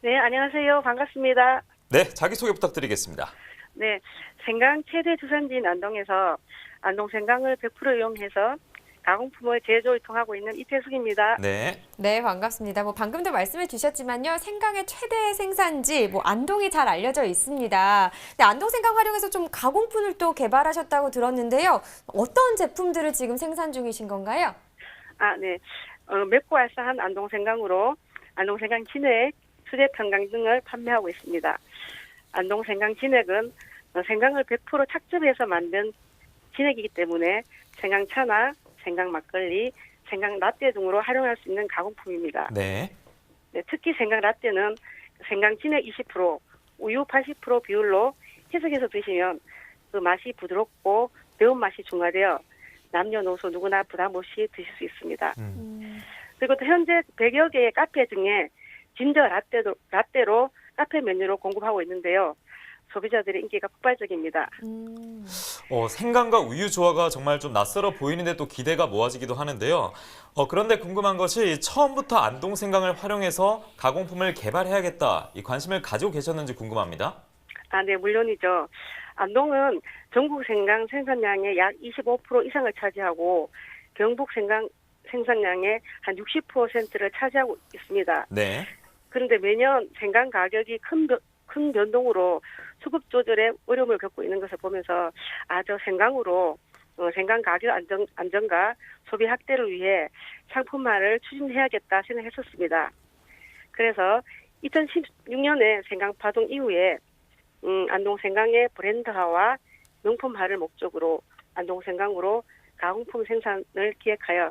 네, 안녕하세요. 반갑습니다. 네, 자기소개 부탁드리겠습니다. 네, 생강 최대 주산지인 안동에서 안동 생강을 100% 이용해서 가공품을 제조 유통하고 있는 이태숙입니다. 네. 네, 반갑습니다. 뭐 방금도 말씀해 주셨지만요. 생강의 최대 생산지 안동이 잘 알려져 있습니다. 근데 안동 생강 활용해서 좀 가공품을 또 개발하셨다고 들었는데요. 어떤 제품들을 지금 생산 중이신 건가요? 네. 맵고 알싸한 안동 생강으로 안동 생강 진액, 수제 평강 등을 판매하고 있습니다. 안동 생강 진액은 생강을 100% 착즙해서 만든 진액이기 때문에 생강차나 생강 막걸리, 생강 라떼 등으로 활용할 수 있는 가공품입니다. 네. 네, 특히 생강 라떼는 생강 진액 20%, 우유 80% 비율로 해석해서 드시면 그 맛이 부드럽고 매운맛이 중화되어 남녀노소 누구나 부담 없이 드실 수 있습니다. 그리고 또 현재 100여 개의 카페 중에 진저 라떼로 카페 메뉴로 공급하고 있는데요. 소비자들의 인기가 폭발적입니다. 생강과 우유 조화가 정말 좀 낯설어 보이는데 또 기대가 모아지기도 하는데요. 그런데 궁금한 것이 처음부터 안동 생강을 활용해서 가공품을 개발해야겠다 이 관심을 가지고 계셨는지 궁금합니다. 네, 물론이죠. 안동은 전국 생강 생산량의 약 25% 이상을 차지하고 경북 생강 생산량의 한 60%를 차지하고 있습니다. 네. 그런데 매년 생강 가격이 큰 변동으로 수급 조절에 어려움을 겪고 있는 것을 보면서 저 생강으로 생강 가격 안정과 소비 확대를 위해 상품화를 추진해야겠다 생각했었습니다. 그래서 2016년에 생강 파동 이후에 안동 생강의 브랜드화와 명품화를 목적으로 안동 생강으로 가공품 생산을 기획하여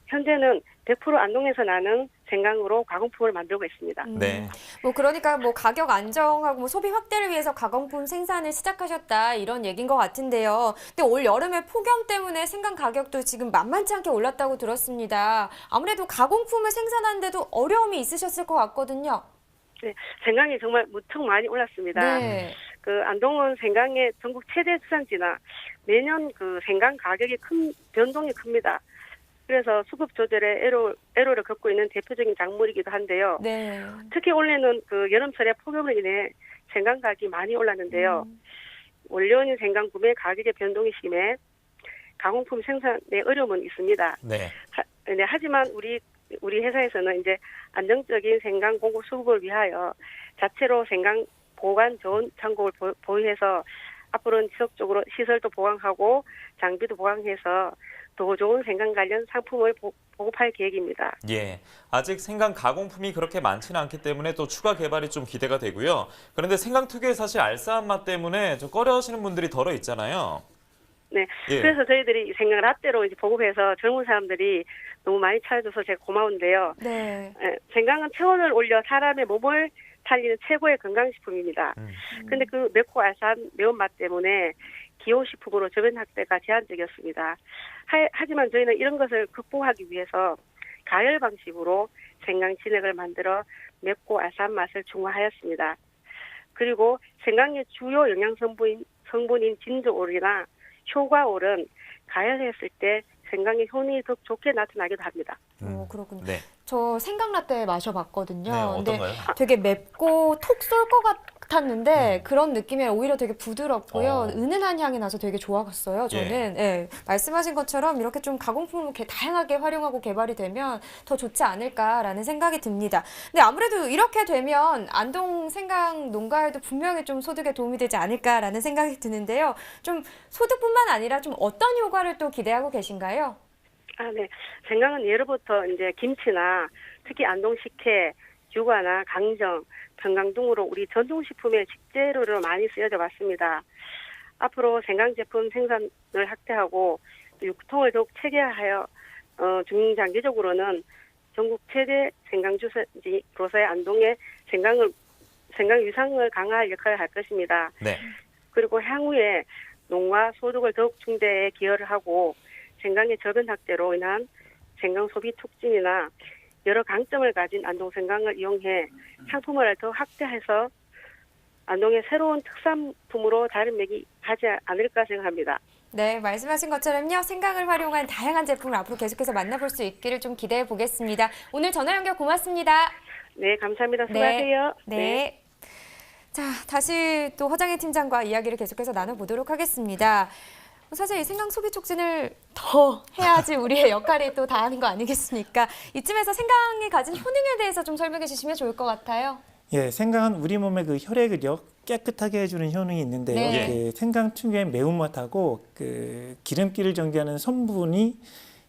현재는 100% 안동에서 나는 생강으로 가공품을 만들고 있습니다. 네. 그러니까 가격 안정하고 소비 확대를 위해서 가공품 생산을 시작하셨다 이런 얘기인 것 같은데요. 근데 올 여름에 폭염 때문에 생강 가격도 지금 만만치 않게 올랐다고 들었습니다. 아무래도 가공품을 생산하는데도 어려움이 있으셨을 것 같거든요. 네, 생강이 정말 무척 많이 올랐습니다. 네. 안동은 생강의 전국 최대 수산지나 매년 생강 가격이 변동이 큽니다. 그래서 수급 조절에 애로를 겪고 있는 대표적인 작물이기도 한데요. 네. 특히 올해는 여름철에 폭염으로 인해 생강 가격이 많이 올랐는데요. 원료인 생강 구매 가격의 변동이 심해 가공품 생산에 어려움은 있습니다. 네. 하지만 우리 회사에서는 이제 안정적인 생강 공급 수급을 위하여 자체로 생강 보관 좋은 창고를 보유해서 앞으로는 지속적으로 시설도 보강하고 장비도 보강해서 더 좋은 생강 관련 상품을 보급할 계획입니다. 예, 아직 생강 가공품이 그렇게 많지는 않기 때문에 또 추가 개발이 좀 기대가 되고요. 그런데 생강 특유의 사실 알싸한 맛 때문에 좀 꺼려하시는 분들이 덜어 있잖아요. 네, 예. 그래서 저희들이 생강 라떼로 이제 보급해서 젊은 사람들이 너무 많이 찾아줘서 제가 고마운데요. 네. 생강은 체온을 올려 사람의 몸을 살리는 최고의 건강식품입니다. 근데 맵고 알싸한 매운맛 때문에 기호식품으로 저변 확대가 제한적이었습니다. 하지만 저희는 이런 것을 극복하기 위해서 가열 방식으로 생강 진액을 만들어 맵고 알싸한 맛을 중화하였습니다. 그리고 생강의 주요 영양 성분인 진저올이나 효과올은 가열했을 때 생강의 효능이 더 좋게 나타나기도 합니다. 그렇군요. 네. 저 생강라떼 마셔봤거든요. 네, 근데 어떤가요? 되게 맵고 톡 쏠 것 같았는데 그런 느낌이 오히려 되게 부드럽고요. 은은한 향이 나서 되게 좋았어요. 저는 예, 말씀하신 것처럼 이렇게 좀 가공품을 이렇게 다양하게 활용하고 개발이 되면 더 좋지 않을까라는 생각이 듭니다. 근데 아무래도 이렇게 되면 안동 생강 농가에도 분명히 좀 소득에 도움이 되지 않을까라는 생각이 드는데요. 좀 소득뿐만 아니라 좀 어떤 효과를 또 기대하고 계신가요? 네. 생강은 예로부터 이제 김치나 특히 안동 식혜, 유과나 강정, 평강 등으로 우리 전통식품의 식재료로 많이 쓰여져 왔습니다. 앞으로 생강 제품 생산을 확대하고 유통을 더욱 체계화하여 중장기적으로는 전국 최대 생강 주산지로서의 안동의 생강 유상을 강화할 역할을 할 것입니다. 네. 그리고 향후에 농가 소득을 더욱 증대에 기여를 하고 생강의 저변 확대로 인한 생강 소비 촉진이나 여러 강점을 가진 안동 생강을 이용해 상품을 더 확대해서 안동의 새로운 특산품으로 자리매김하지 않을까 생각합니다. 네, 말씀하신 것처럼요. 생강을 활용한 다양한 제품을 앞으로 계속해서 만나볼 수 있기를 좀 기대해 보겠습니다. 오늘 전화 연결 고맙습니다. 네, 감사합니다. 수고하세요. 네. 자, 다시 또 허장희 팀장과 이야기를 계속해서 나눠보도록 하겠습니다. 사실 이 생강 소비 촉진을 더 해야지 우리의 역할이 또 다하는 거 아니겠습니까? 이쯤에서 생강이 가진 효능에 대해서 좀 설명해 주시면 좋을 것 같아요. 예, 생강은 우리 몸의 그 혈액을요 깨끗하게 해주는 효능이 있는데요. 네. 그 생강 특유의 매운맛하고 그 기름기를 정지하는 성분이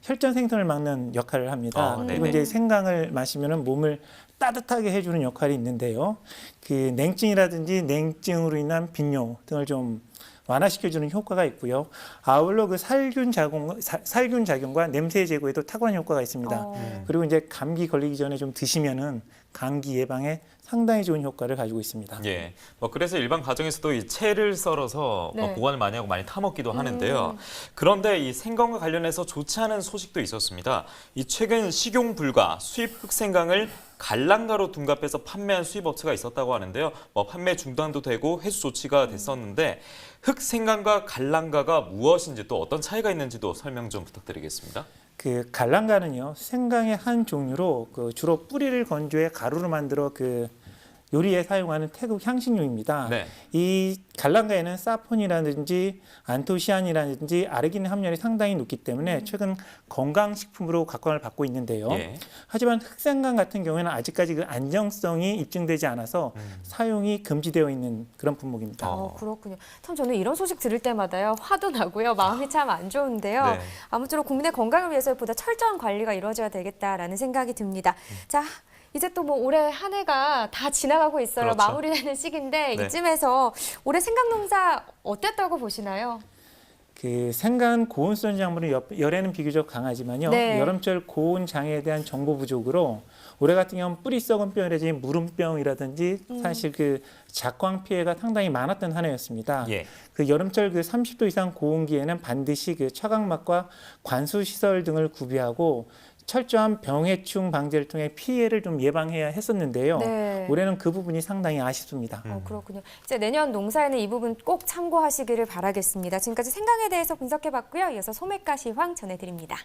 혈전 생성을 막는 역할을 합니다. 그리고 이제 생강을 마시면은 몸을 따뜻하게 해주는 역할이 있는데요. 그 냉증이라든지 냉증으로 인한 빈뇨 등을 좀 완화시켜주는 효과가 있고요. 아울러 그 살균 작용과 냄새 제거에도 탁월한 효과가 있습니다. 그리고 이제 감기 걸리기 전에 좀 드시면은 감기 예방에 상당히 좋은 효과를 가지고 있습니다. 예, 그래서 일반 가정에서도 이 채를 썰어서 보관을 많이 하고 많이 타먹기도 하는데요. 그런데 이 생강과 관련해서 좋지 않은 소식도 있었습니다. 이 최근 식용 불가 수입 흑생강을 갈랑가로 둔갑해서 판매한 수입업체가 있었다고 하는데요. 판매 중단도 되고 회수 조치가 됐었는데 흑생강과 갈랑가가 무엇인지 또 어떤 차이가 있는지도 설명 좀 부탁드리겠습니다. 그 갈랑가는요 생강의 한 종류로 그 주로 뿌리를 건조해 가루로 만들어 그 요리에 사용하는 태국 향신료입니다. 네. 이 갈랑가에는 사폰이라든지 안토시아닌이라든지 아르기닌 함량이 상당히 높기 때문에 최근 건강식품으로 각광을 받고 있는데요. 하지만 흑생강 같은 경우에는 아직까지 그 안정성이 입증되지 않아서 사용이 금지되어 있는 그런 품목입니다. 그렇군요. 참 저는 이런 소식 들을 때마다요 화도 나고요. 마음이 참 안 좋은데요. 네. 아무쪼록 국민의 건강을 위해서 보다 철저한 관리가 이루어져야 되겠다라는 생각이 듭니다. 자. 이제 또 올해 한 해가 다 지나가고 있어요. 그렇죠. 마무리되는 시기인데 이쯤에서 올해 생강 농사 어땠다고 보시나요? 그 생강 고온성 작물은 열에는 비교적 강하지만요. 여름철 고온 장애에 대한 정보 부족으로 올해 같은 경우는 뿌리 썩은 병이라든지 무름병이라든지 사실 그 작광 피해가 상당히 많았던 한 해였습니다. 그 여름철 그 30도 이상 고온기에는 반드시 그 차광막과 관수 시설 등을 구비하고 철저한 병해충 방제를 통해 피해를 좀 예방해야 했었는데요. 올해는 그 부분이 상당히 아쉽습니다. 그렇군요. 이제 내년 농사에는 이 부분 꼭 참고하시기를 바라겠습니다. 지금까지 생강에 대해서 분석해봤고요. 이어서 소매가 시황 전해드립니다.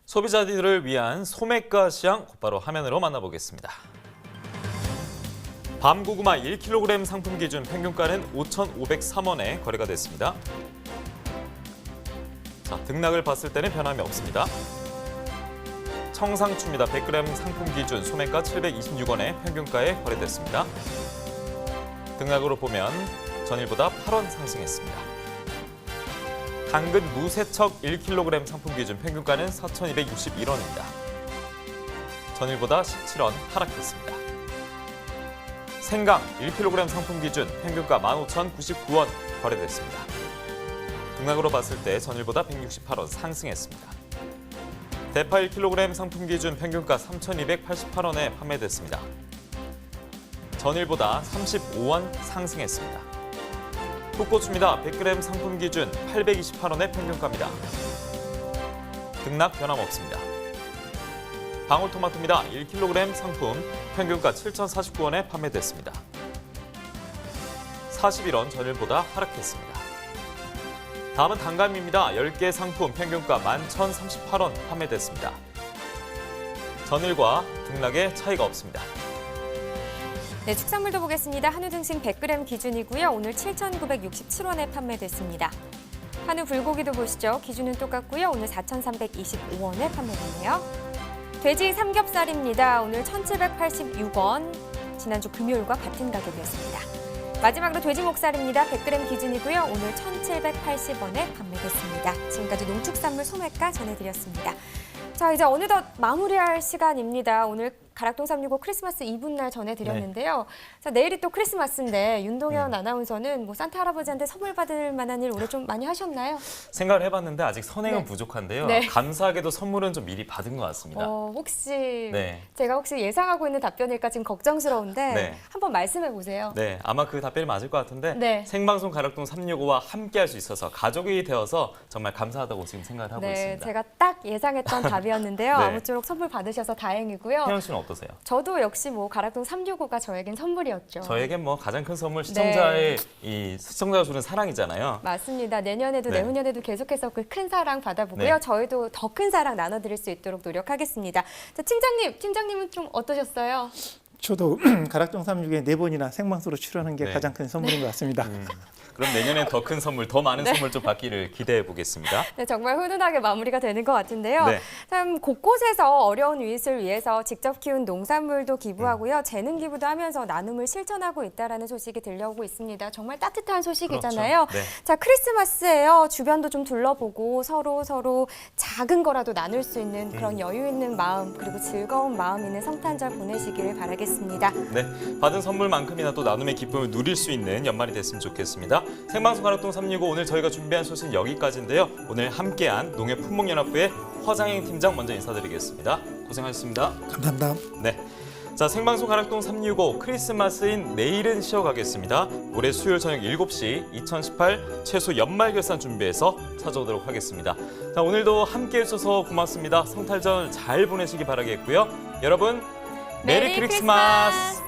소비자들을 위한 소매가 시황 곧바로 화면으로 만나보겠습니다. 밤고구마 1kg 상품 기준 평균가는 5,503원에 거래가 됐습니다. 자, 등락을 봤을 때는 변함이 없습니다. 청상추입니다. 100g 상품 기준 소매가 726원에 평균가에 거래됐습니다. 등락으로 보면 전일보다 8원 상승했습니다. 당근 무세척 1kg 상품 기준 평균가는 4,261원입니다. 전일보다 17원 하락했습니다. 생강 1kg 상품 기준 평균가 15,099원 거래됐습니다. 등락으로 봤을 때 전일보다 168원 상승했습니다. 대파 1kg 상품 기준 평균가 3,288원에 판매됐습니다. 전일보다 35원 상승했습니다. 풋고추입니다. 100g 상품 기준 828원의 평균가입니다. 등락 변함없습니다. 방울토마토입니다. 1kg 상품 평균가 7,049원에 판매됐습니다. 41원 전일보다 하락했습니다. 다음은 단감입니다. 10개 상품 평균가 11,038원 판매됐습니다. 전일과 등락의 차이가 없습니다. 네, 축산물도 보겠습니다. 한우 등심 100g 기준이고요. 오늘 7,967원에 판매됐습니다. 한우 불고기도 보시죠. 기준은 똑같고요. 오늘 4,325원에 판매됐네요. 돼지 삼겹살입니다. 오늘 1,786원. 지난주 금요일과 같은 가격이었습니다. 마지막으로 돼지 목살입니다. 100g 기준이고요. 오늘 1,780원에 판매됐습니다. 지금까지 농축산물 소매가 전해드렸습니다. 자, 이제 어느덧 마무리할 시간입니다. 오늘 가락동 365 크리스마스 이브날 전해드렸는데요. 자, 내일이 또 크리스마스인데 윤동현 아나운서는 뭐 산타 할아버지한테 선물 받을 만한 일 올해 좀 많이 하셨나요? 생각을 해봤는데 아직 선행은 네. 부족한데요. 네. 감사하게도 선물은 좀 미리 받은 것 같습니다. 혹시 네. 제가 혹시 예상하고 있는 답변일까 지금 걱정스러운데 네. 한번 말씀해 보세요. 네, 아마 그 답변이 맞을 것 같은데 네. 생방송 가락동 365와 함께할 수 있어서 가족이 되어서 정말 감사하다고 지금 생각을 하고 네, 있습니다. 제가 딱 예상했던 답이었는데요. 네. 아무쪼록 선물 받으셔서 다행이고요. 혜영 씨는 어떠세요? 저도 역시 뭐 가락동 365가 저에겐 선물이었죠. 저에겐 뭐 가장 큰 선물 시청자의 이 시청자가 주는 사랑이잖아요. 맞습니다. 내년에도 네. 내후년에도 계속해서 그 큰 사랑 받아보고요. 네. 저희도 더 큰 사랑 나눠드릴 수 있도록 노력하겠습니다. 자, 팀장님은 좀 어떠셨어요? 저도 가락동 365에 4번이나 생방송으로 출연한 게 네. 가장 큰 선물인 것 같습니다. 그럼 내년엔 더 큰 선물, 더 많은 선물 좀 받기를 기대해 보겠습니다. 네, 정말 훈훈하게 마무리가 되는 것 같은데요. 네. 참 곳곳에서 어려운 이웃을 위해서 직접 키운 농산물도 기부하고요. 재능 기부도 하면서 나눔을 실천하고 있다는 소식이 들려오고 있습니다. 정말 따뜻한 소식이잖아요. 그렇죠. 네. 자, 크리스마스예요. 주변도 좀 둘러보고 서로 작은 거라도 나눌 수 있는 그런 여유 있는 마음 그리고 즐거운 마음 있는 성탄절 보내시기를 바라겠습니다. 네, 받은 선물만큼이나 또 나눔의 기쁨을 누릴 수 있는 연말이 됐으면 좋겠습니다. 생방송 가락동 365 오늘 저희가 준비한 소식 여기까지인데요. 오늘 함께한 농협품목연합부의 허장행 팀장 먼저 인사드리겠습니다. 고생하셨습니다. 감사합니다. 네. 자, 생방송 가락동 365 크리스마스인 내일은 쉬어가겠습니다. 올해 수요일 저녁 7시 2018 최소 연말 결산 준비해서 찾아오도록 하겠습니다. 자, 오늘도 함께해 주셔서 고맙습니다. 성탄절 잘 보내시기 바라겠고요. 여러분, 메리 크리스마스!